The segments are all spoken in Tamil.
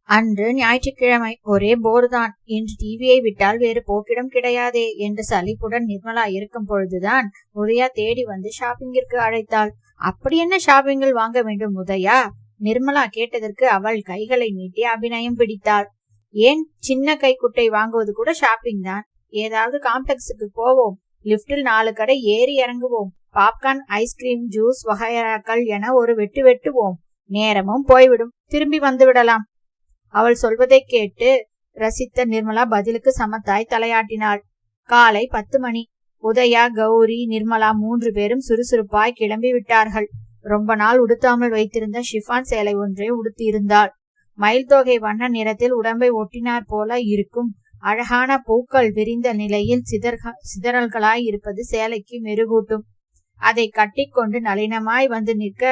அன்று ஞாயிற்றுக்கிழமை, ஒரே போர்தான். இன்று டிவியை விட்டால் வேறு போக்கிடம் கிடையாதே என்று சலிப்புடன் நிர்மலா இருக்கும் பொழுதுதான் உதயா தேடி வந்து ஷாப்பிங்கிற்கு அழைத்தாள். அப்படி என்ன ஷாப்பிங்கில் வாங்க வேண்டும் உதயா? நிர்மலா கேட்டதற்கு அவள் கைகளை நீட்டி அபிநயம் பிடித்தாள். ஏன், சின்ன கைக்குட்டை வாங்குவது கூட ஷாப்பிங் தான். ஏதாவது காம்ப்ளெக்ஸுக்கு போவோம், லிப்டில் 4 கடை ஏறி இறங்குவோம், பாப்கார்ன், ஐஸ்கிரீம், ஜூஸ் வகைராக்கள் என ஒரு வெட்டு வெட்டுவோம். நேரமும் போய்விடும், திரும்பி வந்து விடலாம். அவள் சொல்வதை கேட்டு ரசித்த நிர்மலா பதிலுக்கு சமத்தாய் தலையாட்டினாள். காலை 10 மணி. உதயா, கௌரி, நிர்மலா 3 பேரும் சுறுசுறுப்பாய் கிளம்பி விட்டார்கள். ரொம்ப நாள் உடுத்தாமல் வைத்திருந்த ஷிஃபான் சேலை ஒன்றை உடுத்தியிருந்தாள். மயில் தொகை வண்ண நிறத்தில் உடம்பை ஒட்டினார் போல இருக்கும் அழகான பூக்கள் விரிந்த நிலையில் சிதறல்களாய் இருப்பது சேலைக்கு மெருகூட்டும். அதை கட்டிக்கொண்டு நளினமாய் வந்து நிற்க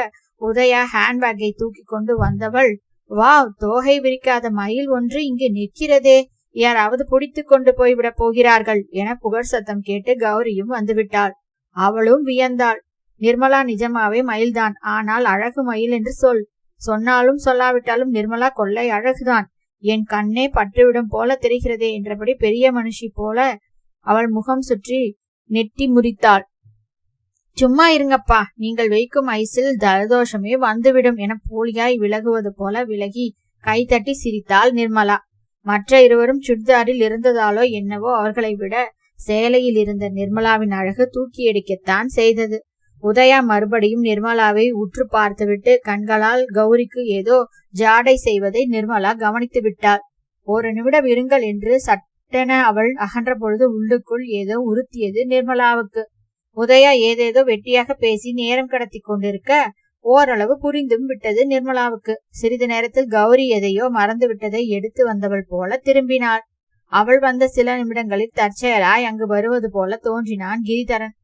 உதயா ஹேண்ட்பேக்கை தூக்கி கொண்டு வந்தவள், வாவ், தோகை விரிக்காத மயில் ஒன்று இங்கு நிற்கிறதே, யாராவது பிடித்து கொண்டு போய்விட போகிறார்கள் என புகழ் சத்தம் கேட்டு கௌரியும் வந்துவிட்டாள். அவளும் வியந்தாள். நிர்மலா நிஜமாவே மயில்தான், ஆனால் அழகு மயில் என்று சொன்னாலும் சொல்லாவிட்டாலும் நிர்மலா கொள்ளை அழகுதான். என் கண்ணே பற்றுவிடும் போல தெரிகிறதே என்றபடி பெரிய மனுஷி போல அவள் முகம் சுற்றி நெட்டி முறித்தாள். சும்மா இருங்கப்பா, நீங்கள் வைக்கும் ஐஸில் ஜலதோஷமே வந்துவிடும் என போலியாய் விலகுவது போல விலகி கைதட்டி சிரித்தாள் நிர்மலா. மற்ற இருவரும் சுடிதாரில் இருந்ததாலோ என்னவோ அவர்களை விட சேலையில் இருந்த நிர்மலாவின் அழகு தூக்கி எடுக்கத்தான் செய்தது. உதயா மறுபடியும் நிர்மலாவை உற்று பார்த்துவிட்டு கண்களால் கௌரிக்கு ஏதோ ஜாடை செய்வதை நிர்மலா கவனித்து விட்டாள். ஒரு நிமிடம் இருங்கள் என்று சட்டென அவள் அகன்ற பொழுது உள்ளுக்குள் ஏதோ உறுத்தியது நிர்மலாவுக்கு. உதயா ஏதேதோ வெட்டியாக பேசி நேரம் கடத்தி கொண்டிருக்க ஓரளவு புரிந்தும் விட்டது நிர்மலாவுக்கு. சிறிது நேரத்தில் கௌரி எதையோ மறந்து விட்டதை எடுத்து வந்தவள் போல திரும்பினாள். அவள் வந்த சில நிமிடங்களில் தற்செயலாய் அங்கு வருவது போல தோன்றினான் கிரிதரன்.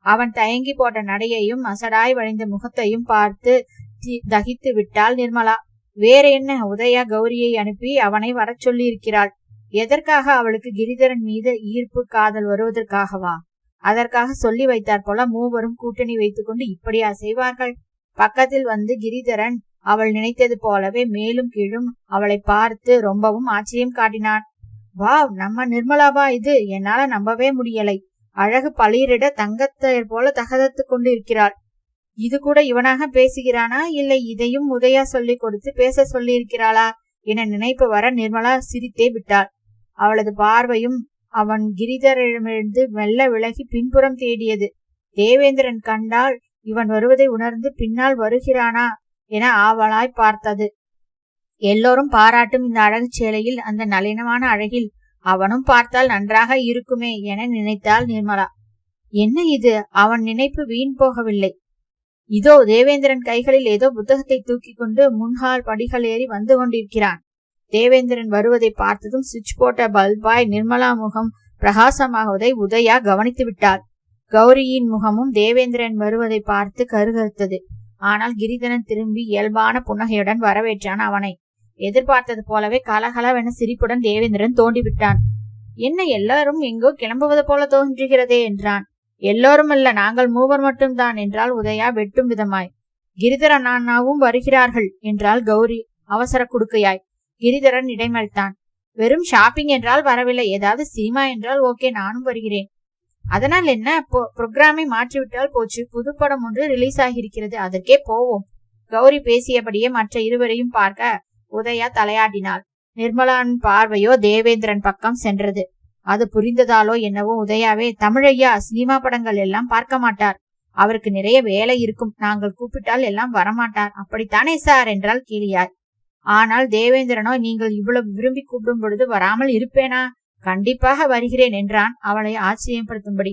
அவன் தயங்கி போட்ட நடையையும் அசடாய் வழிந்த முகத்தையும் பார்த்து தகித்து விட்டாள் நிர்மலா. வேற என்ன, உதயா கௌரியை அனுப்பி அவனை வர சொல்லி இருக்கிறாள். எதற்காக? அவளுக்கு கிரிதரன் மீது ஈர்ப்பு, காதல் வருவதற்காகவா? அதற்காக சொல்லி வைத்தார் போல மூவரும் கூட்டணி வைத்துக் கொண்டு இப்படியா செய்வார்கள்? பக்கத்தில் வந்து கிரிதரன் அவள் நினைத்தது போலவே மேலும் கீழும் அவளை பார்த்து ரொம்பவும் ஆச்சரியம் காட்டினான். வாவ், நம்ம நிர்மலாவா இது? என்னால நம்பவே முடியலை. அழகு பளிரிட தங்கத்தையர் போல தகதத்து கொண்டு இருக்கிறாள். இது கூட இவனாக பேசுகிறானா, இல்லை இதையும் உதயா சொல்லி கொடுத்து பேச சொல்லி இருக்கிறாளா என நினைப்பு வர நிர்மலா சிரித்தே விட்டாள். அவளது பார்வையும் அவன் கிரிதரிடமிருந்து மெல்ல விலகி பின்புறம் தேடியது. தேவேந்திரன் கண்டால் இவன் வருவதை உணர்ந்து பின்னால் வருகிறானா என ஆவலாய் பார்த்தது. எல்லோரும் பாராட்டும் இந்த அழகு சேலையில், அந்த நளினமான அழகில் அவனும் பார்த்தால் நன்றாக இருக்குமே என நினைத்தாள் நிர்மலா. என்ன இது? அவன் நினைப்பு வீண் போகவில்லை. இதோ தேவேந்திரன் கைகளில் ஏதோ புத்தகத்தை தூக்கி கொண்டு முன்ஹால் படிகள் ஏறி வந்து கொண்டிருக்கிறான். தேவேந்திரன் வருவதை பார்த்ததும் சுவிட்ச் போட்ட பல்பாய் நிர்மலா முகம் பிரகாசமாகுவதை உதயா கவனித்து விட்டாள். கௌரியின் முகமும் தேவேந்திரன் வருவதை பார்த்து கருகருத்தது. ஆனால் கிரிதரன் திரும்பி இயல்பான புன்னகையுடன் வரவேற்றான் அவனை. எதிர்பார்த்தது போலவே கலகலவென சிரிப்புடன் தேவேந்திரன் தோண்டிவிட்டான். என்ன, எல்லாரும் எங்கோ கிளம்புவது போல தோன்றுகிறதே என்றான். எல்லோரும் அல்ல, நாங்கள் மூவர் மட்டும்தான் என்றால் உதயா வெட்டும் விதமாய். கிரிதரன் அண்ணாவும் வருகிறார்கள் என்றால் கௌரி அவசர குடுக்கையாய். கிரிதரன் இடைமறித்தான். வெறும் ஷாப்பிங் என்றால் வரவில்லை, ஏதாவது சினிமா என்றால் ஓகே, நானும் வருகிறேன். அதனால் என்ன, புரோகிராமை மாற்றிவிட்டால் போச்சு. புதுப்படம் ஒன்று ரிலீஸ் ஆகியிருக்கிறது, அதற்கே போவோம். கௌரி பேசியபடியே மற்ற இருவரையும் பார்க்க உதயா தலையாட்டினாள். நிர்மலாவின் பார்வையோ தேவேந்திரன் பக்கம் சென்றது. அது புரிந்ததாலோ என்னவோ உதயாவே, தமிழையா சினிமா படங்கள் எல்லாம் பார்க்க மாட்டார், அவருக்கு நிறைய வேலை இருக்கும், நாங்கள் கூப்பிட்டால் எல்லாம் வரமாட்டார், அப்படித்தானே சார் என்றால் கீழியாய். ஆனால் தேவேந்திரனோ, நீங்கள் இவ்வளவு விரும்பி கூப்பிடும் பொழுது வராமல் இருப்பேனா? கண்டிப்பாக வருகிறேன் என்றான் அவளை ஆச்சரியப்படுத்தும்படி.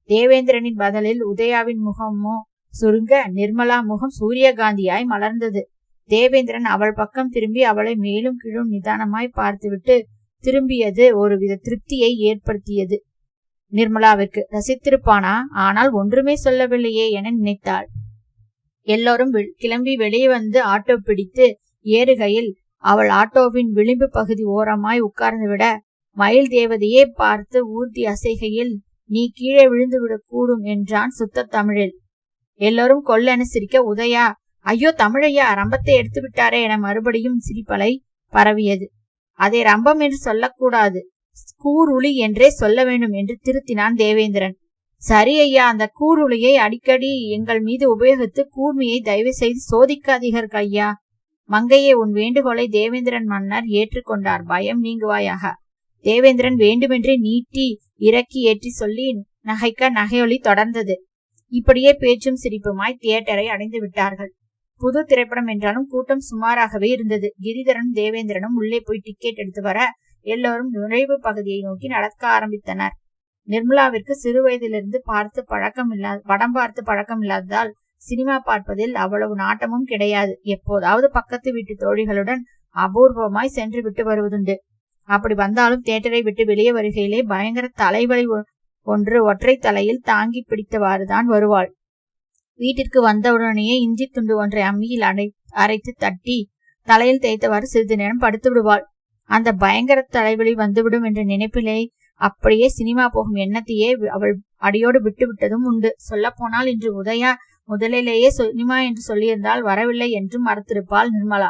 தேவேந்திரனின் பதிலில் உதயாவின் முகமோ சுருங்க நிர்மலா முகம் சூரியகாந்தியாய் மலர்ந்தது. தேவேந்திரன் அவள் பக்கம் திரும்பி அவளை மேலும் கீழும் நிதானமாய் பார்த்துவிட்டு திரும்பியது ஒருவித திருப்தியை ஏற்படுத்தியது நிர்மலாவிற்கு. ரசித்திருப்பானா, ஆனால் ஒன்றுமே சொல்லவில்லையே என நினைத்தாள். எல்லோரும் கிளம்பி வெளியே வந்து ஆட்டோ பிடித்து ஏறுகையில் அவள் ஆட்டோவின் விளிம்பு பகுதி ஓரமாய் உட்கார்ந்து விட மயில் தேவதையே பார்த்து ஊர்தி அசைகையில், நீ கீழே விழுந்து விடக்கூடும் என்றான் சுத்த தமிழில். எல்லோரும் கொல்லென சிரிக்க உதயா, ஐயோ தமிழையா, ரம்பத்தை எடுத்து விட்டாரே என மறுபடியும் சிரிப்பலை பரவியது. அதை ரம்பம் என்று சொல்லக்கூடாது, கூருளி என்றே சொல்ல வேண்டும் என்று திருத்தினான் தேவேந்திரன். சரி ஐயா, அந்த கூருளியை அடிக்கடி எங்கள் மீது உபயோகித்து கூர்மையை தயவு செய்து சோதிக்காதீர்கள் ஐயா. மங்கையே, உன் வேண்டுகோளை தேவேந்திரன் மன்னர் ஏற்றுக்கொண்டார். பயம் நீங்குவாயாக. தேவேந்திரன் வேண்டுமென்றே நீட்டி இறக்கி ஏற்றி சொல்லி நகைக்க நகையொலி தொடர்ந்தது. இப்படியே பேச்சும் சிரிப்புமாய் தியேட்டரை அடைந்து விட்டார்கள். புது திரைப்படம் என்றாலும் கூட்டம் சுமாராகவே இருந்தது. கிரிதரனும் தேவேந்திரனும் உள்ளே போய் டிக்கெட் எடுத்து வர எல்லோரும் நுழைவு பகுதியை நோக்கி நடக்க ஆரம்பித்தனர். நிர்மலாவிற்கு சிறு வயதிலிருந்து படம் பார்த்து பழக்கம் இல்லாததால் சினிமா பார்ப்பதில் அவ்வளவு நாட்டமும் கிடையாது. எப்போதாவது பக்கத்து வீட்டு தோழிகளுடன் அபூர்வமாய் சென்று விட்டு வருவதுண்டு. அப்படி வந்தாலும் தியேட்டரை விட்டு வெளியே வருகையிலே பயங்கர தலைவலி ஒன்று ஒற்றை தலையில் தாங்கி பிடித்தவாறுதான் வருவாள். வீட்டிற்கு வந்தவுடனேயே இஞ்சி துண்டு ஒன்றை அம்மியில் அரைத்து தட்டி தலையில் தேய்த்தவாறு சிறிது நேரம் படுத்து விடுவாள். அந்த பயங்கர தலைவலி வந்துவிடும் என்ற நினைப்பிலே அப்படியே சினிமா போகும் எண்ணத்தையே அவள் அடியோடு விட்டு விட்டதும் உண்டு. சொல்ல போனால் இன்று உதயா முதலிலேயே சினிமா என்று சொல்லியிருந்தால் வரவில்லை என்றும் மறத்திருப்பாள் நிர்மலா.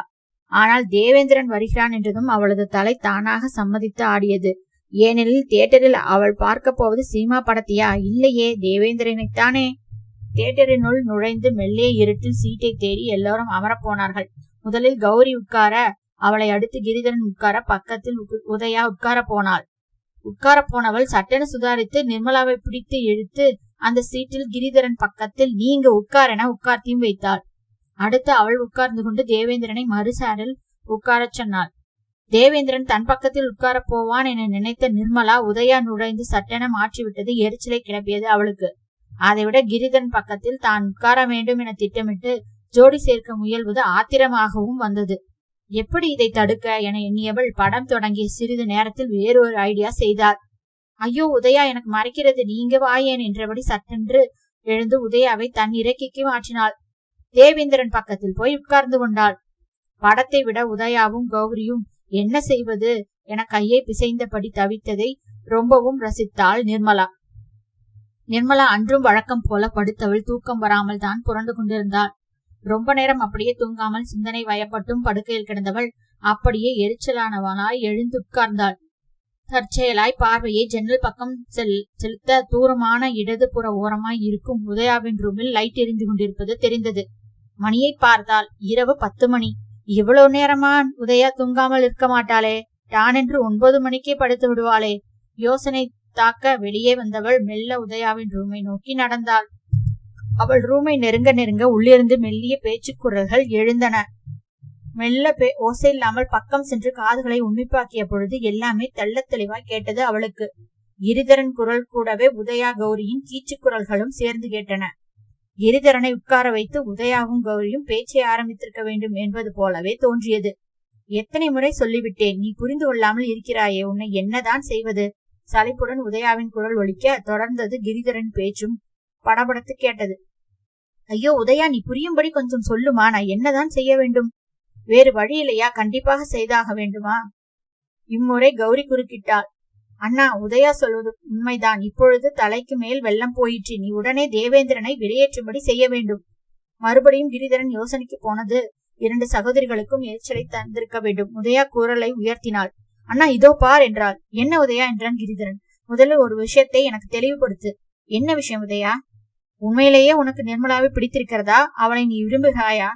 ஆனால் தேவேந்திரன் வருகிறான் என்றதும் அவளது தலை தானாக சம்மதித்து ஆடியது. ஏனெனில் தியேட்டரில் அவள் பார்க்க போவது சினிமா படத்தையா? இல்லையே, தேவேந்திரனைத்தானே. தியேட்டரினுள் நுழைந்து மெல்லிய இருட்டில் சீட்டை தேடி எல்லோரும் அமரப்போனார்கள். முதலில் கௌரி உட்கார, அவளை அடுத்து கிரிதரன் உட்கார, பக்கத்தில் உதயா உட்கார போனாள். உட்கார போனவள் சட்டென சுதாரித்து நிர்மலாவை பிடித்து இழுத்து அந்த சீட்டில் கிரிதரன் பக்கத்தில் நீங்க உட்காரென உட்கார்த்தியும் வைத்தாள். அடுத்து அவள் உட்கார்ந்து கொண்டு தேவேந்திரனை மறுசாரில் உட்காரச் சொன்னாள். தேவேந்திரன் தன் பக்கத்தில் உட்கார போவான் என நினைத்த நிர்மலா உதயா நுழைந்து சட்டென மாற்றிவிட்டது எரிச்சலை கிளப்பியது அவளுக்கு. அதைவிட கிரிதரன் பக்கத்தில் தான் உட்கார வேண்டும் என திட்டமிட்டு ஜோடி சேர்க்க முயல்வது ஆத்திரமாகவும் வந்தது. எப்படி இதை தடுக்க என எண்ணியவள் படம் தொடங்கிய சிறிது நேரத்தில் வேறொரு ஐடியா செய்தாள். ஐயோ உதயா, எனக்கு மறைக்கிறது, நீங்க வாயேன் என்றபடி சட்டென்று எழுந்து உதயாவை தன் இறக்கைக்கு மாற்றினாள். தேவேந்திரன் பக்கத்தில் போய் உட்கார்ந்து கொண்டாள். படத்தை விட உதயாவும் கௌரியும் என்ன செய்வது என கையை பிசைந்தபடி தவித்ததை ரொம்பவும் ரசித்தாள் நிர்மலா. நிர்மலா அன்றும் வழக்கம் போல படுத்தவள் தூக்கம் வராமல் தான் புரண்டு கொண்டிருந்தாள். ரொம்ப நேரம் அப்படியே தூங்காமல் சிந்தனை வயப்பட்டும் படுக்கையில் கிடந்தவள் அப்படியே எரிச்சலானவனாய் எழுந்து உட்கார்ந்தாள். தற்செயலாய் பார்வையை ஜன்னல் பக்கம் செலுத்த தூரமான இடது புற ஓரமாய் இருக்கும் உதயாவின் ரூமில் லைட் எரிந்து கொண்டிருப்பது தெரிந்தது. மணியை பார்த்தாள். இரவு 10 மணி. இவ்வளவு நேரமா உதயா தூங்காமல் இருக்க மாட்டாளே? டானென்று 9 மணிக்கே படுத்து விடுவாளே? யோசனை தாக்க வெளியே வந்தவள் மெல்ல உதயாவின் ரூமை நோக்கி நடந்தாள். அவள் ரூமை நெருங்க நெருங்க உள்ளிருந்து மெல்லிய பேச்சு குரல்கள் எழுந்தன. மெல்ல ஓசை இல்லாமல் பக்கம் சென்று காதுகளை உன்னிப்பாக்கிய பொழுது எல்லாமே தெள்ள தெளிவாய் கேட்டது அவளுக்கு. கிரிதரன் குரல் கூடவே உதயா கௌரியின் கீச்சு குரல்களும் சேர்ந்து கேட்டன. கிரிதரனை உட்கார வைத்து உதயாவும் கௌரியும் பேச்சை ஆரம்பித்திருக்க வேண்டும் என்பது போலவே தோன்றியது. எத்தனை முறை சொல்லிவிட்டேன், நீ புரிந்து கொள்ளாமல் இருக்கிறாயே, உன்னை என்னதான் செய்வது? சலிப்புடன் உதயாவின் குரல் ஒலிக்க தொடர்ந்தது கிரிதரன் பேச்சும் படபடத்து கேட்டது. ஐயோ உதயா, நீ புரியும்படி கொஞ்சம் சொல்லுமா, நான் என்னதான் செய்ய வேண்டும்? வேறு வழி இல்லையா? கண்டிப்பாக செய்தாக வேண்டுமா? இம்முறை கௌரி குறுக்கிட்டாள். அண்ணா, உதயா சொல்வது உண்மைதான். இப்பொழுது தலைக்கு மேல் வெள்ளம் போயிற்று. நீ உடனே தேவேந்திரனை வெளியேற்றும்படி செய்ய வேண்டும். மறுபடியும் கிரிதரன் யோசனைக்கு போனது 2 சகோதரிகளுக்கும் எரிச்சலை தந்திருக்க வேண்டும். உதயா குரலை உயர்த்தினாள். அண்ணா, இதோ பார் என்றாள். என்ன உதயா என்றான் கிரிதரன். முதலில் ஒரு விஷயத்தை எனக்கு தெளிவுபடுத்து. என்ன விஷயம் உதயா? உண்மையிலேயே உனக்கு நிர்மலாவை பிடித்திருக்கிறதா? அவளை நீ விரும்புகிறாயா?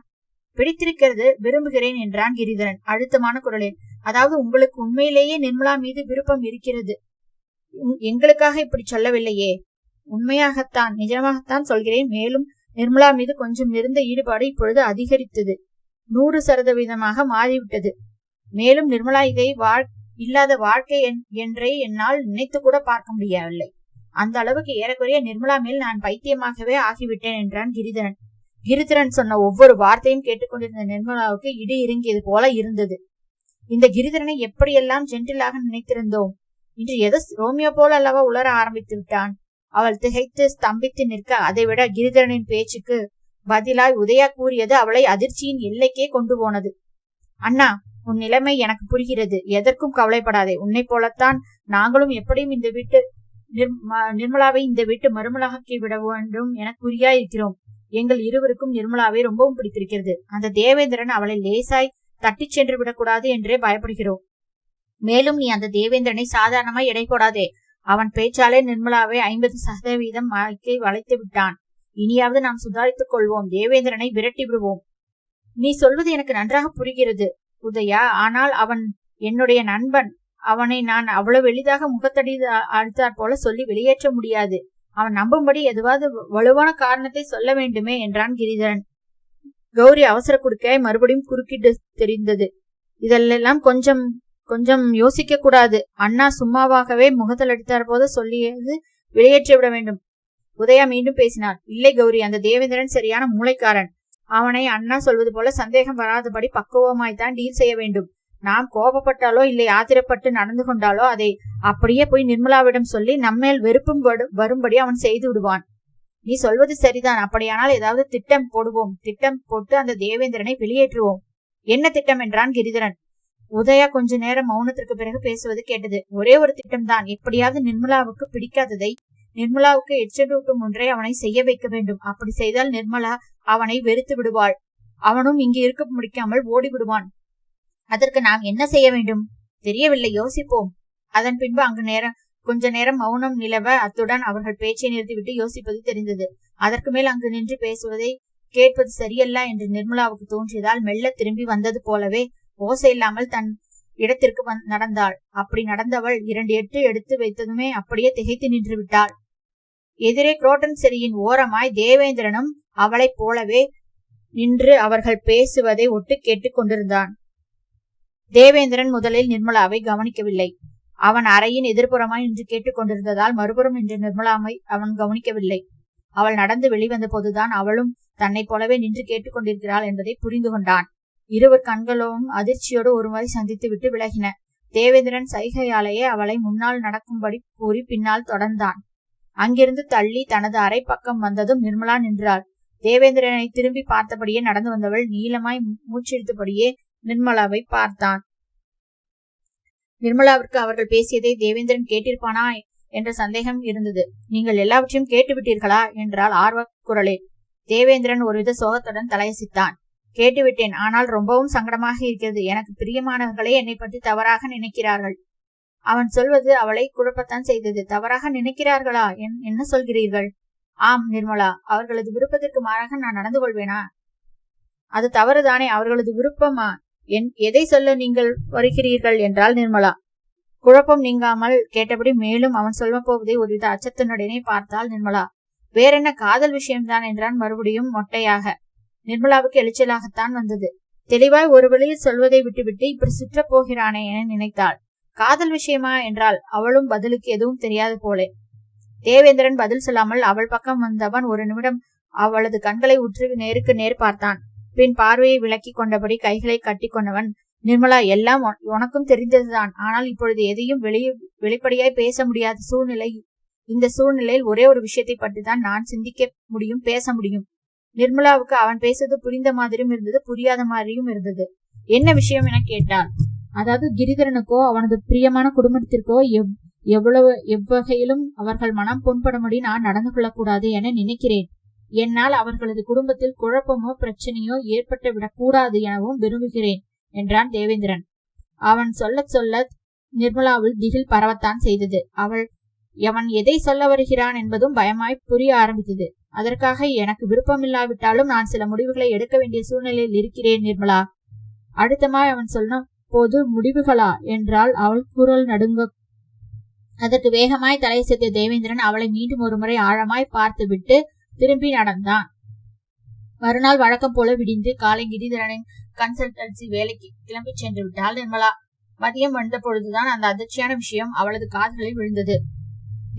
பிடித்திருக்கிறது, விரும்புகிறேன் என்றான் கிரிதரன் அழுத்தமான குரலில். அதாவது உங்களுக்கு உண்மையிலேயே நிர்மலா மீது விருப்பம் இருக்கிறது. எங்களுக்காக இப்படி சொல்லவில்லையே. உண்மையாகத்தான், நிஜமாகத்தான் சொல்கிறேன். மேலும் நிர்மலா மீது கொஞ்சம் இருந்த ஈடுபாடு இப்பொழுது அதிகரித்தது. 100% மாறிவிட்டது. மேலும் நிர்மலா இதை இல்லாத வாழ்க்கை என்றே என்னால் நினைத்து கூட பார்க்க முடியவில்லை. அந்த அளவுக்கு ஏறக்குறைய நிர்மலா மேல் நான் பைத்தியமாகவே ஆகிவிட்டேன் என்றான் கிரிதரன். கிரிதரன் சொன்ன ஒவ்வொரு வார்த்தையும் கேட்டுக்கொண்டிருந்த நிர்மலாவுக்கு இடி இறங்கியது போல இருந்தது. இந்த கிரிதரனை எப்படியெல்லாம் ஜென்டிலாக நினைத்திருந்தோம். இன்று எதோ ரோமியோ போல அல்லவா உளர ஆரம்பித்து விட்டான். அவள் திகைத்து ஸ்தம்பித்து நிற்க, அதைவிட கிரிதரனின் பேச்சுக்கு பதிலாய் உதயா கூறியது அவளை அதிர்ச்சியின் எல்லைக்கே கொண்டு போனது. அண்ணா, உன் நிலைமை எனக்கு புரிகிறது. எதற்கும் கவலைப்படாதே. உன்னை போலத்தான் நாங்களும் எப்படியும் இந்த வீட்டு நிர்மலாவை இந்த வீட்டு மருமலாக்கி விட வேண்டும் என குறியாயிருக்கிறோம். எங்கள் இருவருக்கும் நிர்மலாவை ரொம்பவும் பிடித்திருக்கிறது. அந்த தேவேந்திரன் அவளை லேசாய் தட்டிச் சென்று விடக்கூடாது என்றே பயப்படுகிறோம். மேலும் நீ அந்த தேவேந்திரனை சாதாரணமா எடை போடாதே. அவன் பேச்சாலே நிர்மலாவை 50% மயக்கை வளைத்து விட்டான். இனியாவது நாம் சுதாரித்துக் கொள்வோம். தேவேந்திரனை விரட்டி விடுவோம். நீ சொல்வது எனக்கு நன்றாக புரிகிறது உதயா. ஆனால் அவன் என்னுடைய நண்பன். அவனை நான் அவ்வளவு எளிதாக முகத்தடி அடித்தாற் போல சொல்லி வெளியேற்ற முடியாது. அவன் நம்பும்படி எதுவாவது வலுவான காரணத்தை சொல்ல வேண்டுமே என்றான் கிரிதரன். கௌரி அவசர குறுக்காய் மறுபடியும் குறுக்கிட்டு தெரிந்தது. இதெல்லாம் கொஞ்சம் கொஞ்சம் யோசிக்க கூடாது. அண்ணா சும்மாவாகவே முகத்தில் அடித்தார் போது சொல்லியது வெளியேற்றி விட வேண்டும். உதயா மீண்டும் பேசினார். இல்லை கௌரி, அந்த தேவேந்திரன் சரியான மூளைக்காரன். அவனை அண்ணா சொல்வது போல சந்தேகம் வராதபடி பக்குவமாய்த்தான் டீல் செய்ய வேண்டும். நாம் கோபப்பட்டாலோ இல்லை ஆத்திரப்பட்டு நடந்து கொண்டாலோ அதை அப்படியே போய் நிர்மலாவிடம் சொல்லி நம்மேல் வெறுப்பும் வரும்படி அவன் செய்து விடுவான். நீ சொல்வது சரிதான். அப்படியானால் ஏதாவது திட்டம் போடுவோம். திட்டம் போட்டு அந்த தேவேந்திரனை வெளியேற்றுவோம். என்ன திட்டம் என்றான் கிரிதரன். உதயா கொஞ்ச நேரம் மௌனத்திற்கு பிறகு பேசுவது கேட்டது. ஒரே ஒரு திட்டம்தான். எப்படியாவது நிர்மலாவுக்கு பிடிக்காததை, நிர்மலாவுக்கு எச்சரிட்டும் ஒன்றை அவனை செய்ய வைக்க வேண்டும். அப்படி செய்தால் நிர்மலா அவனை வெறுத்து விடுவாள். அவனும் இங்கு இருக்க முடிக்காமல் ஓடி விடுவான். அதற்கு நாம் என்ன செய்ய வேண்டும்? தெரியவில்லை, யோசிப்போம். அதன் பின்பு அங்கு கொஞ்ச நேரம் மௌனம் நிலவ, அத்துடன் அவர்கள் பேச்சை நிறுத்திவிட்டு யோசிப்பது தெரிந்தது. அதற்கு மேல் அங்கு நின்று பேசுவதை கேட்பது சரியல்ல என்று நிர்மலாவுக்கு தோன்றியதால் மெல்ல திரும்பி வந்தது போலவே ஓசையில்லாமல் தன் இடத்திற்கு நடந்தாள். அப்படி நடந்தவள் 2 எட்டு எடுத்து வைத்ததுமே அப்படியே திகைத்து நின்று விட்டாள். எதிரே குரோட்டன் செடியின் ஓரமாய் தேவேந்திரனும் அவளைப் போலவே நின்று அவர்கள் பேசுவதை ஒட்டு கேட்டுக் கொண்டிருந்தான். தேவேந்திரன் முதலில் நிர்மலாவை கவனிக்கவில்லை. அவன் அறையின் எதிர்ப்புறமாய் நின்று கேட்டுக் கொண்டிருந்ததால் மறுபுறம் நின்று நிர்மலாவை அவன் கவனிக்கவில்லை. அவள் நடந்து வெளிவந்த போதுதான் அவளும் தன்னை போலவே நின்று கேட்டுக் கொண்டிருக்கிறாள் என்பதை புரிந்து கொண்டான். இருவர் கண்களும் அதிர்ச்சியோடு ஒருமுறை சந்தித்து விட்டு விலகின. தேவேந்திரன் சைகையாலேயே அவளை முன்னால் நடக்கும்படி கூறி பின்னால் தொடர்ந்தான். அங்கிருந்து தள்ளி தனது அறை பக்கம் வந்ததும் நிர்மலா நின்றாள். தேவேந்திரனை திரும்பி பார்த்தபடியே நடந்து வந்தவள் நீளமாய் மூச்செடுத்தபடியே நிர்மலாவை பார்த்தான். நிர்மலாவிற்கு அவர்கள் பேசியதை தேவேந்திரன் கேட்டிருப்பானா என்ற சந்தேகம் இருந்தது. நீங்கள் எல்லாவற்றையும் கேட்டுவிட்டீர்களா என்றால் ஆர்வ குரலில். தேவேந்திரன் ஒருவித சோகத்துடன் தலையசித்தான். கேட்டுவிட்டேன். ஆனால் ரொம்பவும் சங்கடமாக இருக்கிறது. எனக்கு பிரியமானவர்களே என்னை பற்றி தவறாக நினைக்கிறார்கள். அவன் சொல்வது அவளை குழப்பத்தான் செய்தது. தவறாக நினைக்கிறார்களா? என்ன சொல்கிறீர்கள்? ஆம் நிர்மலா, அவர்களது விருப்பத்திற்கு மாறாக நான் நடந்து கொள்வேனா? அது தவறுதானே. அவர்களது விருப்பமா? எதை சொல்ல நீங்கள் வருகிறீர்கள் என்றால் நிர்மலா. குழப்பம் நீங்காமல் கேட்டபடி மேலும் அவன் சொல்ல போவதை ஒருவித அச்சத்தினுடனே பார்த்தாள் நிர்மலா. வேறென்ன, காதல் விஷயம்தான் என்றான் மறுபடியும் மொட்டையாக. நிர்மலாவுக்கு எளிச்சலாகத்தான் வந்தது. தெளிவாய் ஒரு வழியில் சொல்வதை விட்டுவிட்டு இப்படி சுற்றப் போகிறானே என நினைத்தாள். காதல் விஷயமா என்றால் அவளும் பதிலுக்கு எதுவும் தெரியாது போலே. தேவேந்திரன் பதில் சொல்லாமல் அவள் பக்கம் வந்தவன் ஒரு நிமிடம் அவளது கண்களை உற்று நேருக்கு நேர் பார்த்தான். பின் பார்வையை விலக்கி கொண்டபடி கைகளை கட்டி கொண்டவன், நிர்மலா, எல்லாம் உனக்கும் தெரிந்ததுதான். ஆனால் இப்பொழுது எதையும் வெளிப்படையாய் பேச முடியாத சூழ்நிலை. இந்த சூழ்நிலையில் ஒரே ஒரு விஷயத்தை பற்றி தான் நான் சிந்திக்க முடியும், பேச முடியும். நிர்மலாவுக்கு அவன் பேசுவது புரிந்த மாதிரியும் இருந்தது, புரியாத மாதிரியும் இருந்தது. என்ன விஷயம் என கேட்டாள். அதாவது கிரிதரனுக்கோ அவனது பிரியமான குடும்பத்திற்கோ எவ்வகையிலும் அவர்கள் மனம் புண்படும்படி நான் நடந்து கொள்ளக்கூடாது என நினைக்கிறேன். என்னால் அவர்களது குடும்பத்தில் குழப்பமோ பிரச்சனையோ ஏற்பட்டு விடக்கூடாது எனவும் விரும்புகிறேன் என்றான் தேவேந்திரன். அவன் சொல்ல சொல்ல நிர்மலாவில் திகில் பரவத்தான் செய்தது. அவன் எதை சொல்ல வருகிறான் என்பதும் பயமாய் புரிய ஆரம்பித்தது. அதற்காக எனக்கு விருப்பமில்லாவிட்டாலும் நான் சில முடிவுகளை எடுக்க வேண்டிய சூழ்நிலையில் இருக்கிறேன் நிர்மலா. அடுத்தமாய் அவன் சொன்ன போது முடிவுகளா என்றால் அவள் குரல் நடுங்க. அதற்கு வேகமாய் தலையசைத்த தேவேந்திரன் அவளை மீண்டும் ஒரு முறை ஆழமாய் பார்த்து விட்டு திரும்பி நடந்தான். மறுநாள் வழக்கம் போல விடிந்து காலை கிரிதரனின் கன்சல்டன்சி வேலைக்கு கிளம்பி சென்று விட்டாள் நிர்மலா. மதியம் வந்த பொழுதுதான் அந்த அதிர்ச்சியான விஷயம் அவளது காதுகளில் விழுந்தது.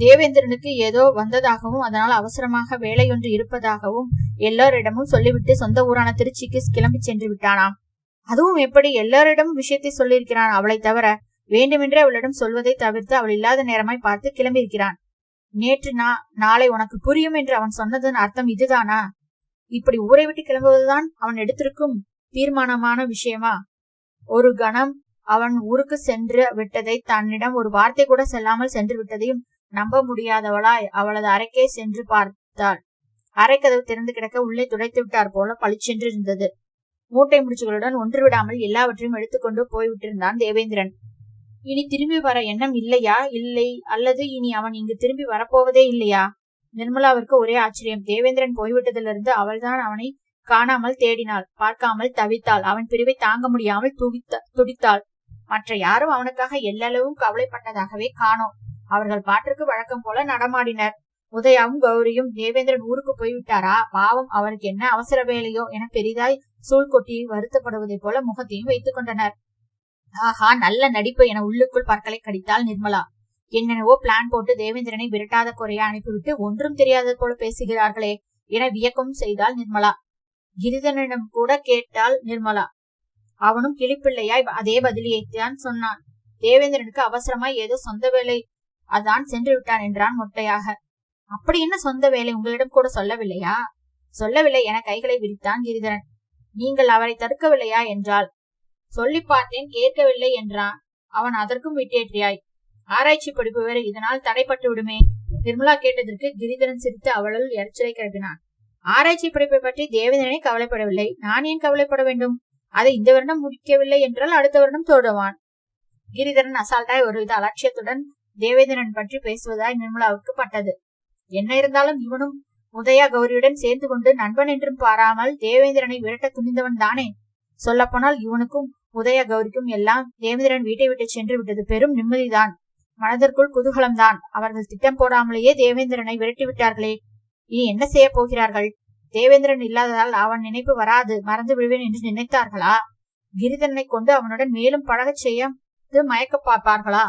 தேவேந்திரனுக்கு ஏதோ வந்ததாகவும் அதனால் அவசரமாக வேலையொன்று இருப்பதாகவும் எல்லோரிடமும் சொல்லிவிட்டு சொந்த ஊரான திருச்சிக்கு கிளம்பி சென்று விட்டானாம். அதுவும் எப்படி? எல்லோரிடமும் விஷயத்தை சொல்லியிருக்கிறான். அவளை தவிர வேண்டுமென்றே அவளிடம் சொல்வதை தவிர்த்து அவள் இல்லாத நேரமாய் பார்த்து கிளம்பியிருக்கிறான். நேற்று நாளை உனக்கு புரியும் என்று அவன் சொன்னதன் அர்த்தம் இதுதானா? இப்படி ஊரை விட்டு கிளம்புவதுதான் அவன் எடுத்திருக்கும் தீர்மானமான விஷயமா? ஒரு கணம் அவன் ஊருக்கு சென்று விட்டதை, தன்னிடம் ஒரு வார்த்தை கூட செல்லாமல் சென்று விட்டதையும் நம்ப முடியாதவளாய் அவளது அறைக்கே சென்று பார்த்தாள். அறை கதவு திறந்து கிடக்க உள்ளே துடைத்து விட்டார் போல பளிச்சென்று இருந்தது. மூட்டை முடிச்சுகளுடன் ஒன்று விடாமல் எல்லாவற்றையும் எடுத்துக்கொண்டு போய்விட்டிருந்தான் தேவேந்திரன். இனி திரும்பி வர எண்ணம் இல்லையா? இல்லை. அல்லது இனி அவன் இங்கு திரும்பி வரப்போவதே இல்லையா? நிர்மலாவிற்கு ஒரே ஆச்சரியம். தேவேந்திரன் போய்விட்டதிலிருந்து அவள்தான் அவனை காணாமல் தேடினாள், பார்க்காமல் தவித்தாள். அவன் பிரிவை தாங்க முடியாமல் துடித்தாள். மற்ற யாரும் அவனுக்காக எல்லளவும் கவலைப்பட்டதாகவே காணோம். அவர்கள் பாட்டிற்கு வழக்கம் போல நடமாடினர். உதயாவும் கௌரியும் தேவேந்திரன் ஊருக்கு போய்விட்டாரா, பாவம் அவருக்கு என்ன அவசர வேலையோ என பெரிதாய் சூழ் கொட்டி வருத்தப்படுவதை போல முகத்தையும் வைத்துக் கொண்டனர். ஆஹா, நல்ல நடிப்பு என உள்ளுக்குள் பற்களை கடித்தாள் நிர்மலா. என்னென்னவோ பிளான் போட்டு தேவேந்திரனை விரட்டாத குறையா அனுப்பிவிட்டு ஒன்றும் தெரியாதது போல பேசுகிறார்களே என வியக்கவும் செய்தாள் நிர்மலா. கிரிதரனிடம் கூட கேட்டாள் நிர்மலா. அவனும் கிளிப்பிள்ளையாய் அதே பதிலையைத்தான் சொன்னான். தேவேந்திரனுக்கு அவசரமாய் ஏதோ சொந்த வேலை, அதான் சென்று விட்டான் என்றான் மொட்டையாக. அப்படி என்ன சொந்த வேலை, உங்களிடம் கூட சொல்லவில்லையா? சொல்லவில்லை என கைகளை விரித்தான் கிரிதரன். நீங்கள் அவரை தடுக்கவில்லையா என்றாள். சொல்லி பார்த்தேன், கேட்கவில்லை என்றான். அவன் அதற்கும் விட்டேற்றியாய். ஆராய்ச்சி படிப்பு வேறு, இதனால் தடைப்பட்டு விடுமே. நிர்மலா கேட்டதற்கு கிரிதரன் சிரித்து அவளுள் எரிச்சலை கிளப்பினான். ஆராய்ச்சி படிப்பை பற்றி தேவேந்திரனை கவலைப்படவில்லை, நான் ஏன் கவலைப்பட வேண்டும்? அதை இந்த வருடம் முடிக்கவில்லை என்றால் அடுத்த வருடம் தோடுவான். கிரிதரன் அசால்ட்டாய் ஒருவித அலட்சியத்துடன் தேவேந்திரன் பற்றி பேசுவதாய் நிர்மலாவுக்கு பட்டது. என்ன இருந்தாலும் இவனும் உதயா கௌரியுடன் சேர்ந்து கொண்டு நண்பன் என்றும் பாராமல் தேவேந்திரனை விரட்ட துணிந்தவன் தானே. சொல்ல போனால் இவனுக்கும் உதயா கௌரிக்கும் எல்லாம் தேவேந்திரன் வீட்டை விட்டு சென்று விட்டது பெரும் நிம்மதிதான். மனதிற்குள் குதூகலம்தான். அவர்கள் திட்டம் போடாமலேயே தேவேந்திரனை விரட்டி விட்டார்களே, இனி என்ன செய்ய போகிறார்கள்? தேவேந்திரன் இல்லாததால் அவன் நினைப்பு வராது, மறந்து விடுவேன் என்று நினைத்தார்களா? கிரிதரனை கொண்டு அவனுடன் மேலும் பழகச் செய்ய மயக்க பார்ப்பார்களா?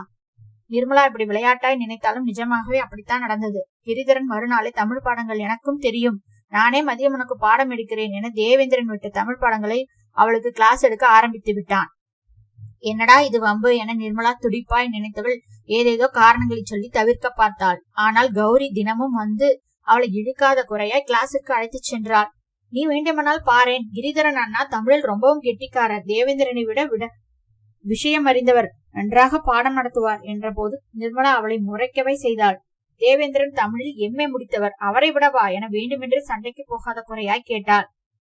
நிர்மலா இப்படி விளையாட்டாய் நினைத்தாலும் நிஜமாகவே அப்படித்தான் நடந்தது. கிரிதரன் மறுநாளை தமிழ் பாடங்கள் எனக்கும் தெரியும், நானே மதியம் உனக்கு பாடம் எடுக்கிறேன் என தேவேந்திரன் விட்ட தமிழ் பாடங்களை அவளுக்கு கிளாஸ் எடுக்க ஆரம்பித்து விட்டான். என்னடா இது வம்பு என நிர்மலா துடிப்பாய் நினைத்தவள் ஏதேதோ காரணங்களை சொல்லி தவிர்க்க பார்த்தாள். ஆனால் கௌரி தினமும் வந்து அவளை இழுக்காத குறையாய் கிளாஸுக்கு அழைத்து சென்றாள். நீ வேண்டுமானால் பாரேன், கிரிதரன் அண்ணா தமிழில் ரொம்பவும் கெட்டிக்காரர், தேவேந்திரனை விட விஷயம் அறிந்தவர், நன்றாக பாடம் நடத்துவார் என்ற போது நிர்மலா அவளை முறைக்கவை செய்தாள். தேவேந்திரன் தமிழில் எம்ஏ முடித்தவர், அவரை விடவா என வேண்டுமென்று சண்டைக்கு போகாத குறையாய் கேட்டாள்.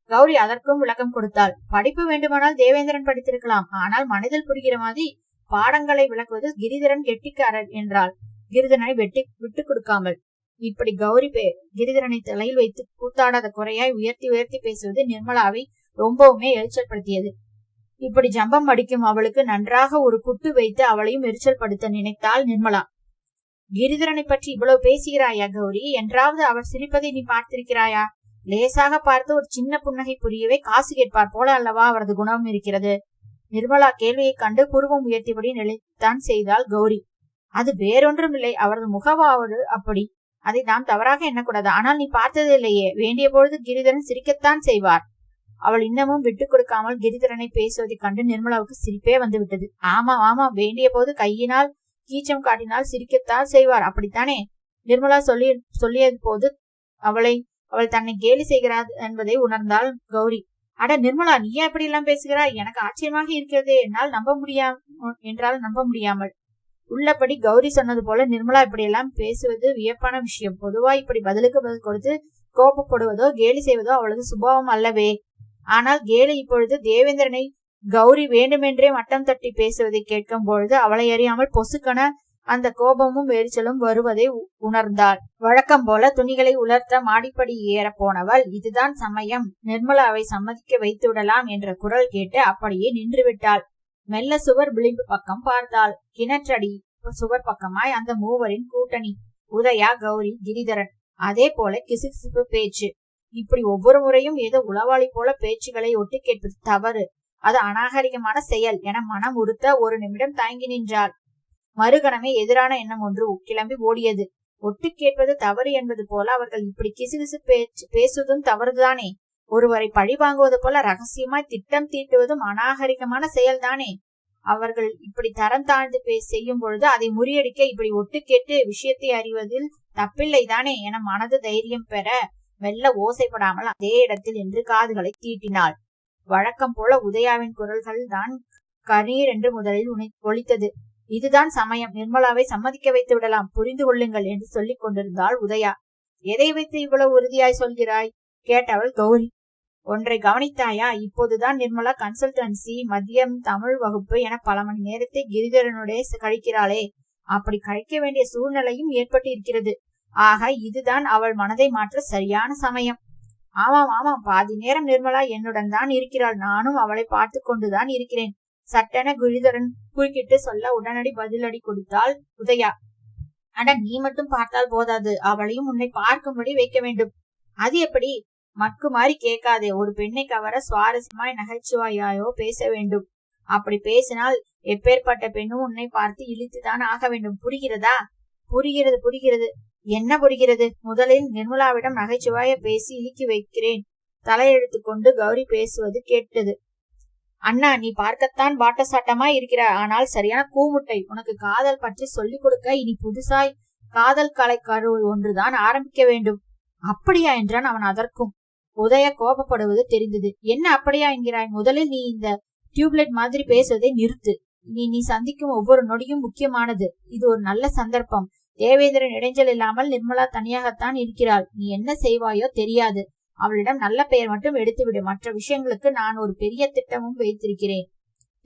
கௌரி அதற்கும் விளக்கம் கொடுத்தாள். படிப்பு வேண்டுமானால் தேவேந்திரன் படித்திருக்கலாம், ஆனால் மனதில் புரிகிற மாதிரி பாடங்களை விளக்குவது கிரிதரன் கெட்டிக்காரர் என்றாள், கிரிதரனை விட்டு கொடுக்காமல். இப்படி கௌரி கிரிதரனை தலையில் வைத்து கூத்தாடாத குறையாய் உயர்த்தி உயர்த்தி பேசுவது நிர்மலாவை ரொம்பவுமே எரிச்சல் படுத்தியது. இப்படி ஜம்பம் அடிக்கும் அவளுக்கு நன்றாக ஒரு குட்டு வைத்து அவளையும் எரிச்சல் படுத்த நினைத்தாள் நிர்மலா. கிரிதரனை பற்றி இவ்வளவு பேசுகிறாயா கௌரி? என்றாவது அவர் சிரிப்பதை நீ பார்த்திருக்கிறாயா? லேசாக பார்த்து ஒரு சின்ன புன்னகை புரியவே காசு கேட்பார் போல அல்லவா அவரது குணமும் இருக்கிறது. நிர்மலா கேள்வியை கண்டு புருவம் உயர்த்திபடி நிலைத்தான் செய்தாள் கௌரி. அது வேறொன்றும் இல்லை, அவரது முகவாவது அப்படி, அதை நாம் தவறாக எண்ணக்கூடாது. ஆனால் நீ பார்த்ததே இல்லையே, வேண்டிய பொழுது கிரிதரன் சிரிக்கத்தான் செய்வார். அவள் இன்னமும் விட்டு கொடுக்காமல் கிரிதரனை பேசுவதை கண்டு நிர்மலாவுக்கு சிரிப்பே வந்துவிட்டது. ஆமா ஆமா, வேண்டிய போது கையினால் கீச்சம் காட்டினால் சிரிக்கத்தான் செய்வார், அப்படித்தானே? நிர்மலா சொல்லியது போது அவள் தன்னை கேலி செய்கிறார் என்பதை உணர்ந்தாள் கௌரி. அட நிர்மலா, நீயா இப்படி எல்லாம் பேசுகிறாய்? எனக்கு ஆச்சரியமாக இருக்கிறதே, என்னால் நம்ப முடியாமல். உள்ளபடி கௌரி சொன்னது போல நிர்மலா இப்படியெல்லாம் பேசுவது வியப்பான விஷயம். பொதுவா இப்படி பதிலுக்கு பதில் கொடுத்து கோபப்படுவதோ கேலி செய்வதோ அவளது சுபாவம் அல்லவே. ஆனால் கேலி இப்பொழுது தேவேந்திரனை கௌரி வேண்டுமென்றே மட்டம் தட்டி பேசுவதை கேட்கும் பொழுது அவளை அறியாமல் பொசுக்கன அந்த கோபமும் எரிச்சலும் வருவதை உணர்ந்தாள். வழக்கம் போல துணிகளை உலர்த்த மாடிப்படி ஏற போனவள், இதுதான் சமயம், நிர்மலாவை சம்மதிக்க வைத்து விடலாம் என்ற குரல் கேட்டு அப்படியே நின்று விட்டாள். மெல்ல சுவர் விளிம்பு பக்கம் பார்த்தாள். கிணற்றடி சுவர் பக்கமாய் அந்த மூவரின் கூட்டணி, உதயா, கௌரி, கிரிதரன். அதே போல கிசுகிசுப்பு பேச்சு. இப்படி ஒவ்வொரு முறையும் ஏதோ உளவாளி போல பேச்சுகளை ஒட்டு கேட்பது தவறு, அது அநாகரிகமான செயல் என மனம் உறுத்த ஒரு நிமிடம் தயங்கி நின்றாள். மறுகணமே எதிரான எண்ணம் ஒன்று கிளம்பி ஓடியது. ஒட்டு கேட்பது தவறு என்பது போல அவர்கள் இப்படி கிசுகிசு பேசுவதும் தவறுதானே. ஒருவரை பழி வாங்குவது போல ரகசியமாய் திட்டம் தீட்டுவதும் அநாகரிகமான செயல்தானே. அவர்கள் இப்படி தரம் தாழ்ந்து செய்யும் பொழுது அதை முறியடிக்க இப்படி ஒட்டு கேட்டு விஷயத்தை அறிவதில் தப்பில்லை தானே என மனது தைரியம் பெற மெல்ல ஓசைப்படாமல் அதே இடத்தில் என்று காதுகளை தீட்டினாள். வழக்கம் போல உதயாவின் குரல்கள் தான் கணீர் என்று முதலில் ஒலித்தது. இதுதான் சமயம், நிர்மலாவை சம்மதிக்க வைத்து விடலாம், புரிந்து கொள்ளுங்கள் என்று சொல்லிக் கொண்டிருந்தாள் உதயா. எதை வைத்து இவ்வளவு உறுதியாய் சொல்கிறாய் கேட்டவள் கௌரி. ஒன்றை கவனித்தாயா? இப்போதுதான் நிர்மலா கன்சல்டன்சி, மதியம் தமிழ் வகுப்பு என பல மணி நேரத்தை கிரிதரனுடைய கழிக்கிறாளே. அப்படி கழிக்க வேண்டிய சூழ்நிலையும் ஏற்பட்டு இருக்கிறது. ஆக இதுதான் அவள் மனதை மாற்ற சரியான சமயம். ஆமாம் ஆமாம், பாதி நேரம் நிர்மலா என்னுடன் தான் இருக்கிறாள். நானும் அவளை பார்த்து கொண்டுதான் இருக்கிறேன். சட்டென கிரிதரன் குறுக்கிட்டு சொல்ல உடனடி பதிலடி கொடுத்தாள் உதயா. அட, நீ மட்டும் பார்த்தால் போதாது, அவளையும் உன்னை பார்க்கும்படி வைக்க வேண்டும். அது எப்படி? மக்கு மாதிரி கேட்காதே. ஒரு பெண்ணை கவர சுவாரஸ்யமாய் நகைச்சுவையாயோ பேச வேண்டும். அப்படி பேசினால் எப்பேற்பட்ட பெண்ணும் உன்னை பார்த்து இழுத்துதான் ஆக வேண்டும். புரிகிறதா? புரிகிறது புரிகிறது. என்ன புரிகிறது? முதலில் நிர்மலாவிடம் நகைச்சுவைய பேசி இழுக்கி வைக்கிறேன். தலையெழுத்து கொண்டு கௌரி பேசுவது கேட்டது. அண்ணா, நீ பார்க்கத்தான் வாட்டசாட்டமா இருக்கிறாய், ஆனால் சரியான கூமுட்டை. உனக்கு காதல் பற்றி சொல்லிக் கொடுக்க இனி புதுசாய் காதல் கலை கரு ஒன்றுதான் ஆரம்பிக்க வேண்டும். அப்படியா என்றான் அவன். அதற்கும் உதய கோபப்படுவது தெரிந்தது. என்ன அப்படியா என்கிறாய்? முதலில் நீ இந்த டியூப்லைட் மாதிரி பேசுவதை நிறுத்து. நீ சந்திக்கும் ஒவ்வொரு நொடியும் முக்கியமானது. இது ஒரு நல்ல சந்தர்ப்பம். தேவேந்திரன் இடைஞ்சல் இல்லாமல் நிர்மலா தனியாகத்தான் இருக்கிறாள். நீ என்ன செய்வாயோ தெரியாது. அவளிடம் நல்ல பெயர் மட்டும் எடுத்துவிடு. மற்ற விஷயங்களுக்கு நான் ஒரு பெரிய திட்டமும் வைத்திருக்கிறேன்.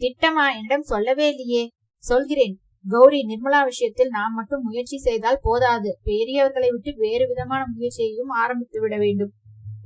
திட்டமா? என்னிடம் சொல்லவே இல்லையே. சொல்கிறேன் கௌரி, நிர்மலா விஷயத்தில் நாம் மட்டும் முயற்சி செய்தால் போதாது. பெரியவர்களை விட்டு வேறு விதமான முயற்சியையும் ஆரம்பித்து விட வேண்டும்.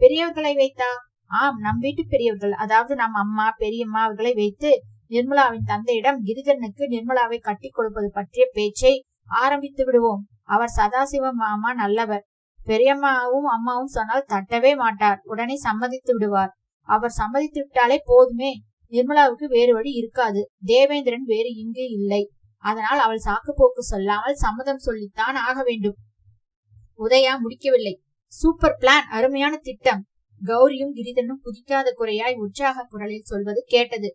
பெரியவர்களை வைத்தா? ஆம், நம் வீட்டு பெரியவர்கள், அதாவது நம் அம்மா பெரியம்மா அவர்களை வைத்து நிர்மலாவின் தந்தையிடம் கிரிதரனுக்கு நிர்மலாவை கட்டி கொடுப்பது பற்றிய பேச்சை ஆரம்பித்து விடுவோம். அவர் சதாசிவம் மாமா நல்லவர். பெரியம்மாவும் அம்மாவும் சொன்னால் தட்டவே மாட்டார். உடனே சம்மதித்து விடுவார். அவர் சம்மதித்து விட்டாலே போதுமே. நிர்மலாவுக்கு வேறு வழி இருக்காது. தேவேந்திரன் வேறு இங்கு இல்லை. அதனால் அவள் சாக்கு போக்கு சொல்லாமல் சம்மதம் சொல்லித்தான் ஆக வேண்டும். உதயா முடிக்கவில்லை. சூப்பர் பிளான், அருமையான திட்டம். கௌரியும் கிரிதனும் குதிக்காத குறையாய் உற்சாக குரலில் சொல்வது கேட்டது.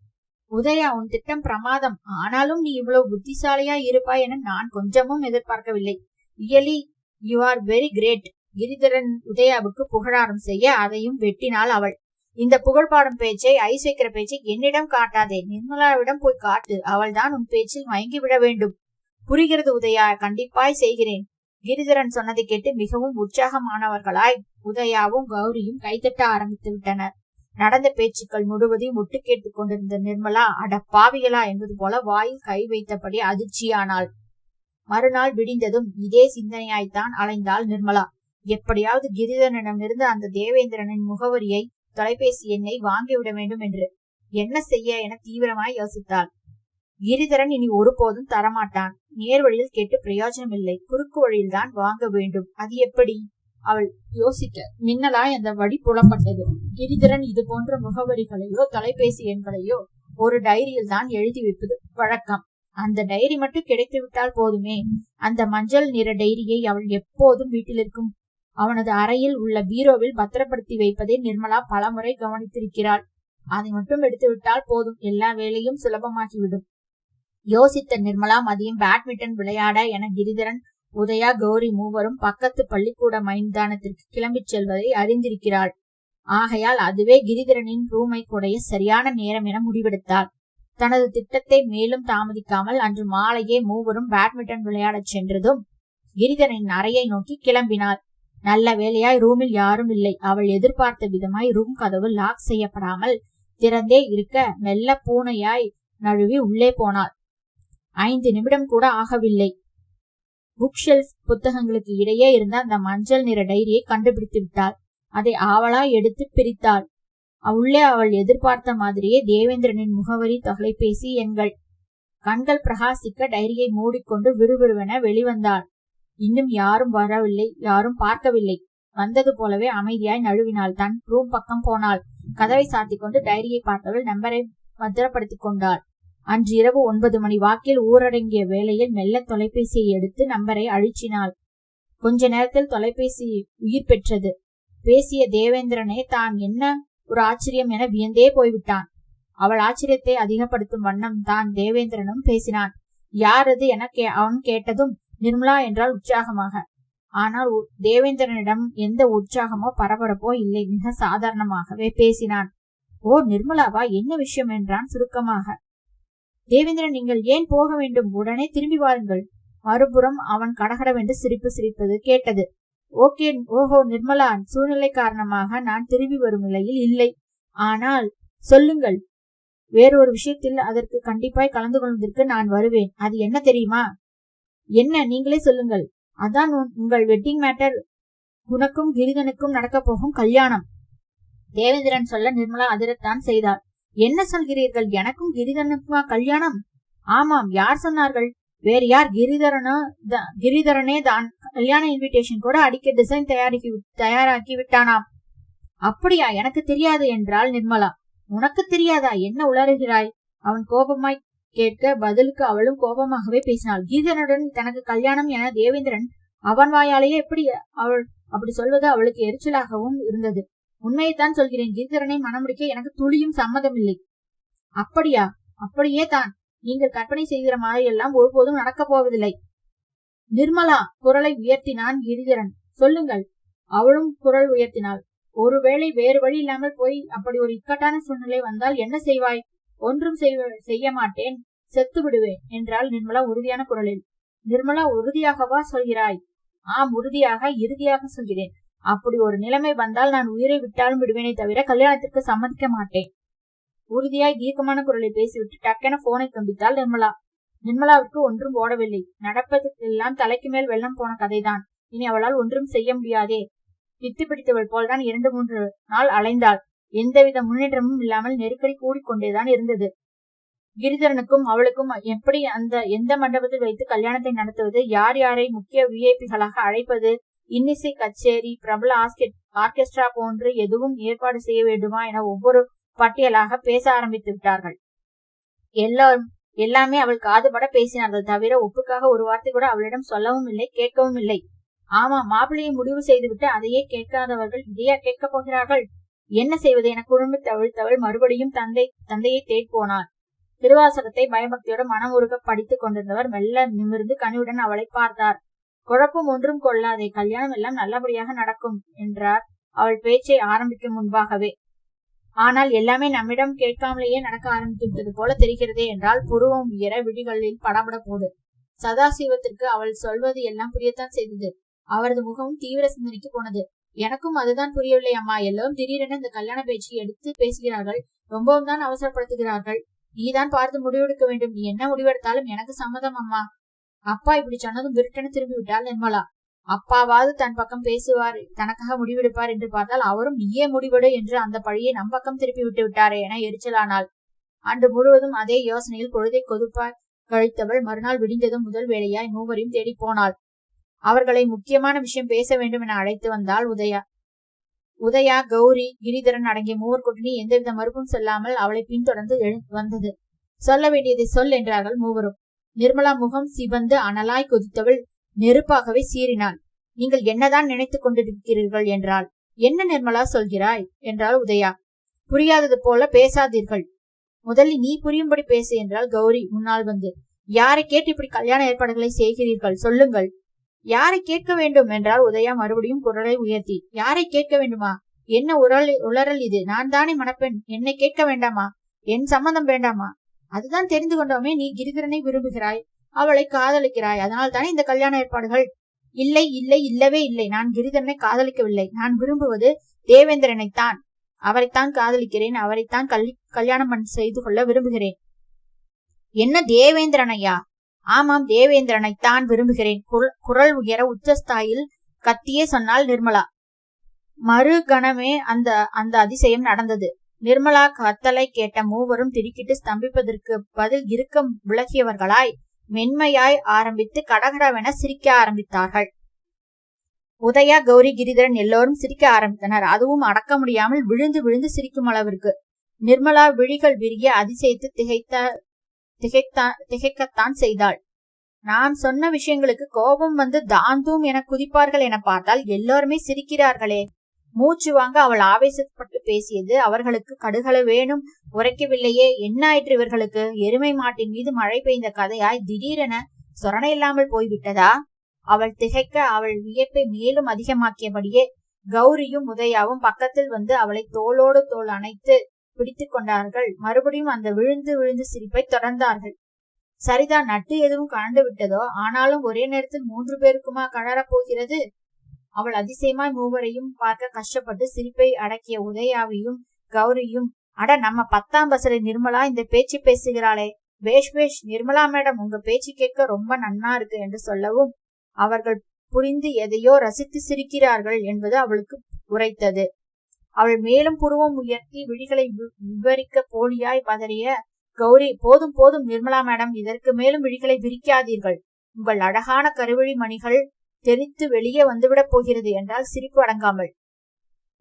உதயா, உன் திட்டம் பிரமாதம். ஆனாலும் நீ இவ்வளவு புத்திசாலியா இருப்பாய் என நான் கொஞ்சமும் எதிர்பார்க்கவில்லை. Really you are very great. Giridharan உதயாவுக்கு புகழாரம் செய்ய அதையும் வெட்டினாள் அவள். இந்த புகழ்பாடும் பேச்சை, ஐஸ் வைக்கிற பேச்சை என்னிடம் காட்டாதே. நிர்மலாவிடம் போய் காட்டு. அவள் தான் உன் பேச்சில் மயங்கி விட வேண்டும். புரிகிறது உதயா, கண்டிப்பாய் செய்கிறேன். கிரிதரன் சொன்னதை கேட்டு மிகவும் உற்சாகமானவர்களாய் உதயாவும் கௌரியும் கைத்தட்ட ஆரம்பித்து விட்டனர். நடந்த பேச்சுக்கள் முழுவதையும் ஒட்டு கேட்டுக் கொண்டிருந்த நிர்மலா அட பாவிகளா என்பது போல வாயில் கை வைத்தபடி அதிர்ச்சியானாள். மறுநாள் விடிந்ததும் இதே சிந்தனையாய்த்தான் அலைந்தாள் நிர்மலா. எப்படியாவது கிரிதரனிடமிருந்து அந்த தேவேந்திரனின் முகவரியை, தொலைபேசி எண்ணை வாங்கிவிட வேண்டும் என்று. என்ன செய்ய என தீவிரமாய் யோசித்தாள். கிரிதரன் இனி ஒருபோதும் தரமாட்டான். நேர் வழியில் கேட்டு பிரயோஜனம் இல்லை. குறுக்கு வழியில் தான் வாங்க வேண்டும். அது எப்படி? அவள் யோசிக்க மின்னலாய் அந்த வழி புலப்பட்டது. கிரிதரன் இது போன்ற முகவரிகளையோ தொலைபேசி எண்களையோ ஒரு டைரியில் தான் எழுதி வைப்பது வழக்கம். அந்த டைரி மட்டும் கிடைத்து விட்டால் போதுமே. அந்த மஞ்சள் நிற டைரியை அவள் எப்போதும் வீட்டில் இருக்கும் அவனது அறையில் உள்ள பீரோவில் பத்திரப்படுத்தி வைப்பதை நிர்மலா பலமுறை கவனித்திருக்கிறாள். அதை மட்டும் எடுத்து விட்டால் போதும், எல்லா வேலையும் சுலபமாகிவிடும். யோசித்த நிர்மலா மதியம் பேட்மிண்டன் விளையாட என கிரிதரன், உதயா, கௌரி மூவரும் பக்கத்து பள்ளிக்கூட மைதானத்திற்கு கிளம்பி செல்வதை அறிந்திருக்கிறாள். ஆகையால் அதுவே கிரிதரனின் ரூமை குடைய சரியான நேரம் என முடிவெடுத்தாள். தனது திட்டத்தை மேலும் தாமதிக்காமல் அன்று மாலையே மூவரும் பேட்மிண்டன் விளையாடச் சென்றதும் கிரிதரனின் அறையை நோக்கி கிளம்பினாள். நல்ல வேளையாய் ரூமில் யாரும் இல்லை. அவள் எதிர்பார்த்த விதமாய் ரூம் கதவு லாக் செய்யப்படாமல் திறந்தே இருக்க மெல்ல பூனையாய் நழுவி உள்ளே போனாள். 5 நிமிடம் கூட ஆகவில்லை. புக் ஷெல்ஃப் புத்தகங்களுக்கு இடையே இருந்த அந்த மஞ்சள் நிற டைரியை கண்டுபிடித்து விட்டாள். அதை ஆவலாய் எடுத்து பிரித்தாள். உள்ளே அவள் எதிர்பார்த்த மாதிரியே தேவேந்திரனின் முகவரி, தொலைபேசி எண்கள். கண்கள் பிரகாசிக்க டைரியை மூடிக்கொண்டு விறுவிறுவென வெளிவந்தாள். இன்னும் யாரும் வரவில்லை, யாரும் பார்க்கவில்லை. வந்தது போலவே அமைதியாய் நழுவினாள். தன் ரூம் பக்கம் போனாள். கதவை சாத்திக் கொண்டு டைரியை பார்த்தவள் நம்பரை பத்திரப்படுத்திக் கொண்டாள். அன்று இரவு 9 மணி வாக்கில் ஊரடங்கிய வேளையில் மெல்ல தொலைபேசியை எடுத்து நம்பரை அழிச்சினாள். கொஞ்ச நேரத்தில் தொலைபேசி உயிர் பெற்றது. பேசிய தேவேந்திரனே தான் என்ன ஒரு ஆச்சரியம் என வியந்தே போய்விட்டான். அவள் ஆச்சரியத்தை அதிகப்படுத்தும் வண்ணம் தான் தேவேந்திரனும் பேசினான். யார் அது என அவன் கேட்டதும் நிர்மலா என்றால் உற்சாகமாக. ஆனால் தேவேந்திரனிடம் எந்த உற்சாகமோ பரபரப்போ இல்லை. மிக சாதாரணமாகவே பேசினான். ஓ நிர்மலாவா, என்ன விஷயம் என்றான் சுருக்கமாக. தேவேந்திரன், நீங்கள் ஏன் போக வேண்டும்? உடனே திரும்பி வாருங்கள். மறுபுறம் அவன் கடகடவென்று சிரிப்பது கேட்டது. ஓகே, ஓஹோ நிர்மலா, சூழ்நிலை காரணமாக நான் திரும்பி வரும் நிலையில் இல்லை. ஆனால் சொல்லுங்கள். வேறொரு விஷயத்தில் அதற்கு கண்டிப்பாய் கலந்து கொள்வதற்கு நான் வருவேன். அது என்ன தெரியுமா? என்ன? நீங்களே சொல்லுங்கள். அதான் உங்கள் வெட்டிங் மேட்டர். உனக்கும் கிரிதனுக்கும் நடக்க போகும் கல்யாணம். தேவேந்திரன் சொல்ல நிர்மலா அதிரத்தான் செய்தார். என்ன சொல்கிறீர்கள்? எனக்கும் கிரிதனுக்குமா கல்யாணம்? ஆமாம். யார் சொன்னார்கள்? வேறு யார்? கிரிதரனே தான். கல்யாண இன்விடேஷன் கூட அடிக்க டிசைன் தயாராக்கி விட்டானாம். அப்படியா? எனக்கு தெரியாது என்றாள் நிர்மலா. உனக்கு தெரியாதா? என்ன உளறுகிறாய்? அவன் கோபமாய் கேட்க பதிலுக்கு அவளும் கோபமாகவே பேசினாள். கீதனுடன் தனக்கு கல்யாணம் என தேவேந்திரன் அவன் வாயாலேயே அப்படி சொல்வது அவளுக்கு எரிச்சலாகவும் இருந்தது. உண்மையைத்தான் சொல்கிறேன். கீதரனை மனமுடிக்க எனக்கு துளியும் சம்மதமில்லை. அப்படியா? அப்படியே தான். நீங்கள் கற்பனை செய்கிற மாதிரி எல்லாம் ஒருபோதும் நடக்கப் போவதில்லை. நிர்மலா குரலை உயர்த்தினான் கிரிதரன். சொல்லுங்கள். அவளும் குரல் உயர்த்தினாள். ஒருவேளை வேறு வழி இல்லாமல் போய் அப்படி ஒரு இக்கட்டான சூழ்நிலை வந்தால் என்ன செய்வாய்? ஒன்றும் செய்ய மாட்டேன், செத்து விடுவேன் என்றாள் நிர்மலா உறுதியான குரலில். நிர்மலா, உறுதியாகவா சொல்கிறாய்? ஆம், உறுதியாக, இறுதியாக சொல்கிறேன். அப்படி ஒரு நிலைமை வந்தால் நான் உயிரை விட்டாலும் விடுவேனே தவிர கல்யாணத்திற்கு சம்மதிக்க மாட்டேன். உறுதியாய் தீர்க்கமான குரலில் பேசிவிட்டு டக்கென போனை துண்டித்தாள் நிர்மலா. நிர்மலாவுக்கு ஒன்றும் ஓடவில்லை. நடப்பதற்கெல்லாம் தலைக்கு மேல் வெள்ளம் போன கதைதான். இனி அவளால் ஒன்றும் செய்ய முடியாதே. பித்து பிடித்தவள் போல்தான் 2-3 நாள் அலைந்தாள். எந்தவித முன்னேற்றமும் இல்லாமல் நெருக்கடி கூடிக்கொண்டேதான் இருந்தது. கிரிதரனுக்கும் அவளுக்கும் எப்படி எந்த மண்டபத்தில் வைத்து கல்யாணத்தை நடத்துவது, யார் யாரை முக்கிய விஐபிகளாக அழைப்பது, இன்னிசை கச்சேரி, பிரபல ஆர்கெஸ்ட்ரா போன்று எதுவும் ஏற்பாடு செய்ய வேண்டுமா என ஒவ்வொரு பட்டியலாக பேச ஆரம்பித்து விட்டார்கள். எல்லாமே அவள் காதுபட பேசினார்கள். தவிர ஒப்புக்காக ஒரு வார்த்தை கூட அவளிடம் சொல்லவும் இல்லை, கேட்கவும் இல்லை. ஆமா, மாப்பிள்ளையை முடிவு செய்துவிட்டு அதையே கேட்காதவர்கள் இதையா கேட்க போகிறார்கள்? என்ன செய்வது என குழும்பி தவிழ்த்தவள் மறுபடியும் தந்தையை தேடி போனார். திருவாசகத்தை பயபக்தியோடு மனம் உருக படித்துக் கொண்டிருந்தவர் மெல்ல நிமிர்ந்து கனிவுடன் அவளை பார்த்தார். குழப்பம் ஒன்றும் கொள்ளாதே, கல்யாணம் எல்லாம் நல்லபடியாக நடக்கும் என்றார் அவள் பேச்சை ஆரம்பிக்கும் முன்பாகவே. ஆனால் எல்லாமே நம்மிடம் கேட்காமலேயே நடக்க ஆரம்பித்து விட்டது போல தெரிகிறதே என்றால் புருவம் உயர விழிகளில் படபட போடு. சதாசிவத்திற்கு அவள் சொல்வது எல்லாம் புரியத்தான் செய்தது. அவரது முகமும் தீவிர சிந்தனைக்கு போனது. எனக்கும் அதுதான் புரியவில்லை அம்மா. எல்லோரும் திடீரென இந்த கல்யாண பேச்சு எடுத்து பேசுகிறார்கள். ரொம்பவும் தான் அவசரப்படுத்துகிறார்கள். நீதான் பார்த்து முடிவெடுக்க வேண்டும். நீ என்ன முடிவெடுத்தாலும் எனக்கு சம்மதம் அம்மா. அப்பா இப்படி சொன்னதும் விருட்டென திரும்பி விட்டாள் நிர்மலா. அப்பாவாவது தன் பக்கம் பேசுவார், தனக்காக முடிவெடுப்பார் என்று பார்த்தால் அவரும் நீயே முடிவெடு என்று அந்த பழியை நம் பக்கம் திருப்பி விட்டு விட்டாரே என எரிச்சலானாள். அன்று முழுவதும் அதே யோசனையில் பொழுதை கொதுப்பாய் கழித்தவள் மறுநாள் விடிந்ததும் முதல் வேளையாய் மூவரையும் தேடி போனாள். அவர்களை முக்கியமான விஷயம் பேச வேண்டும் என அழைத்து வந்தாள் உதயா, கௌரி, கிரிதரன் அடங்கிய மூவர் கூட்டணி எந்தவித மறுப்பும் சொல்லாமல் அவளை பின்தொடர்ந்து வந்தது. சொல்ல வேண்டியதை சொல் என்றார்கள் மூவரும். நிர்மலா முகம் சிவந்து அனலாய் கொதித்தவள் நெருப்பாகவே சீறினாள். நீங்கள் என்னதான் நினைத்துக் கொண்டிருக்கிறீர்கள் என்றாள். என்ன நிர்மலா சொல்கிறாய் என்றாள் உதயா. புரியாதது போல பேசாதீர்கள். முதலில் நீ புரியும்படி பேசு என்றாள் கௌரி முன்னால் வந்து. யாரை கேட்டு இப்படி கல்யாண ஏற்பாடுகளை செய்கிறீர்கள்? சொல்லுங்கள். யாரை கேட்க வேண்டும் என்றால் உதயா மறுபடியும் குரலை உயர்த்தி. யாரை கேட்க வேண்டுமா? என்ன உளறல் இது? நான் தானே மணப்பெண். என்னை கேட்க வேண்டாமா? என் சம்மதம் வேண்டாமா? அதுதான் தெரிந்து கொண்டோமே. நீ கிரிதரனை விரும்புகிறாய், அவளை காதலிக்கிறாய். அதனால் தானே இந்த கல்யாண ஏற்பாடுகள். இல்லை இல்லை, இல்லவே இல்லை. நான் கிரிதரனை காதலிக்கவில்லை. நான் விரும்புவது தேவேந்திரனைத்தான். அவரைத்தான் காதலிக்கிறேன். அவரைத்தான் கல்யாணம் செய்து கொள்ள விரும்புகிறேன். என்ன, தேவேந்திரனையா? ஆமாம், தேவேந்திரனைத்தான் விரும்புகிறேன். குரல் உயர உச்சஸ்தாயில் கத்தியே சொன்னாள் நிர்மலா. மறு கணமே அந்த அதிசயம் நடந்தது. நிர்மலா கத்தலை கேட்ட மூவரும் திடுக்கிட்டு ஸ்தம்பிப்பதற்கு பதில் இருக்க விலகியவர்களாய் மென்மையாய் ஆரம்பித்து கடகடவென சிரிக்க ஆரம்பித்தார்கள். உதயா, கௌரி, கிரிதரன் எல்லோரும் சிரிக்க ஆரம்பித்தனர். அதுவும் அடக்க முடியாமல் விழுந்து விழுந்து சிரிக்கும் அளவிற்கு. நிர்மலா விழிகள் விரிய அதிசயித்து திகைக்கத்தான் செய்தாள். நான் சொன்ன விஷயங்களுக்கு கோபம் வந்து தாந்தூம் என குதிப்பார்கள் என பார்த்தால் எல்லோருமே சிரிக்கிறார்களே. மூச்சு வாங்க அவள் ஆவேசப்பட்டு பேசியது அவர்களுக்கு கடுகள வேணும் உரைக்கவில்லையே. என்ன ஆயிற்று இவர்களுக்கு? எருமை மாட்டின் மீது மழை பெய்ந்த கதையாய் திடீரென சொரணை இல்லாமல் போய்விட்டதா? அவள் திகைக்க அவள் வியப்பை மேலும் அதிகமாக்கியபடியே கௌரியும் உதயாவும் பக்கத்தில் வந்து அவளை தோளோடு தோள் அணைத்து பிடித்து கொண்டார்கள். மறுபடியும் அந்த விழுந்து விழுந்து சிரிப்பை தொடர்ந்தார்கள். சரிதான், நட்டு எதுவும் கலந்து விட்டதோ? ஆனாலும் ஒரே நேரத்தில் 3 பேருக்குமா கழறப் போகிறது? அவள் அதிசயமாய் மூவரையும் பார்க்க கஷ்டப்பட்டு சிரிப்பை அடக்கிய உதயாவையும் கௌரியும், அட நம்ம 10ஆம் பசலை நிர்மலா இந்த பேச்சு பேசுகிறாளே, பேஷ் பேஷ் நிர்மலா மேடம், உங்க பேச்சு கேட்க ரொம்ப நன்னா இருக்கு என்று சொல்லவும் அவர்கள் புரிந்து எதையோ ரசித்து சிரிக்கிறார்கள் என்பது அவளுக்கு உரைத்தது. அவள் மேலும் புருவம் உயர்த்தி விழிகளை விவரிக்க போலியாய் பதறிய கௌரி, போதும் போதும் நிர்மலா மேடம், இதற்கு மேலும் விழிகளை விரிக்காதீர்கள், உங்கள் அழகான கருவழி மணிகள் தெரித்து வெளியே வந்துவிடப் போகிறது என்றால் சிரிப்பு அடங்காமல்.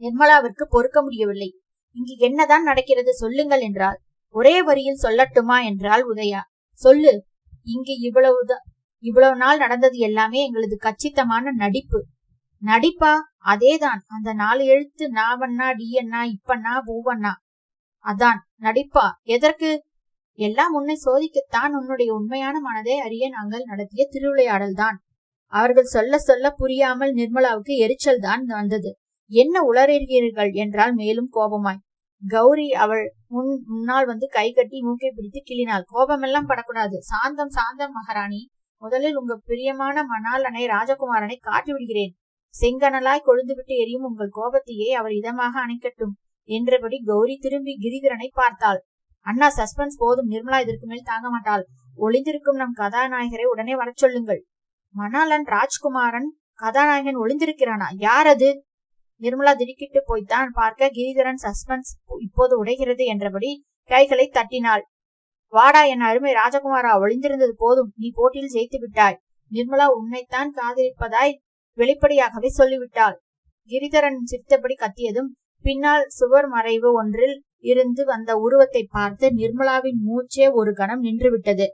நிர்மலாவிற்கு பொறுக்க முடியவில்லை. இங்கு என்னதான் நடக்கிறது சொல்லுங்கள் என்றால். ஒரே வரியில் சொல்லட்டுமா என்றால் உதயா. சொல்லு. இங்கு இவ்வளவு நாள் நடந்தது எல்லாமே எங்களது கச்சித்தமான நடிப்பு. நடிப்பா? அதேதான். அந்த 4 எழுத்து நாவண்ணா டியண்ணா இப்பண்ணா பூவண்ணா, அதான் நடிப்பா? எதற்கு? எல்லாம் உன்னை சோதிக்கத்தான். உன்னுடைய உண்மையான மனதை அறிய நாங்கள் நடத்திய திருவிளையாடல் தான். அவர்கள் சொல்ல சொல்ல புரியாமல் நிர்மலாவுக்கு எரிச்சல் தான் வந்தது. என்ன உளறுகிறீர்கள் என்றால் மேலும் கோபமாய். கௌரி அவள் முன்னால் வந்து கை கட்டி மூக்கை பிடித்து கிள்ளினாள். கோபமெல்லாம் படக்கூடாது. சாந்தம் சாந்தம் மகாராணி. முதலில் உங்க பிரியமான மணாலனை ராஜகுமாரனை காட்டி விடுகிறேன். செங்கனலாய் கொழுந்துவிட்டு எரியும் உங்கள் கோபத்தையே அவர் இதமாக அணைக்கட்டும் என்றபடி கௌரி திரும்பி கிரிதரனை பார்த்தாள். அண்ணா, சஸ்பென்ஸ் போதும். நிர்மலா இதற்கு மேல் தாங்க மாட்டாள். ஒளிந்திருக்கும் நம் கதாநாயகரை உடனே வர சொல்லுங்கள். மணாலன் ராஜ்குமாரன் கதாநாயகன் ஒளிந்திருக்கிறானா? யார் அது? நிர்மலா திடுக்கிட்டு போய்த்தான் பார்க்க கிரிதரன் சஸ்பென்ஸ் இப்போது உடைகிறது என்றபடி கைகளை தட்டினாள். வாடா என் அருமை ராஜகுமாரா, ஒளிந்திருந்தது போதும். நீ போட்டியில் ஜெயித்து விட்டாய். நிர்மலா உன்னைத்தான் காதலிப்பதாய் வெளிப்படையாகவே சொல்லிவிட்டாள். கிரிதரன் சிரித்தபடி கத்தியதும் பின்னால் சுவர் மறைவு ஒன்றில் இருந்து வந்த உருவத்தை பார்த்து நிர்மலாவின் மூச்சே ஒரு கணம் நின்றுவிட்டது.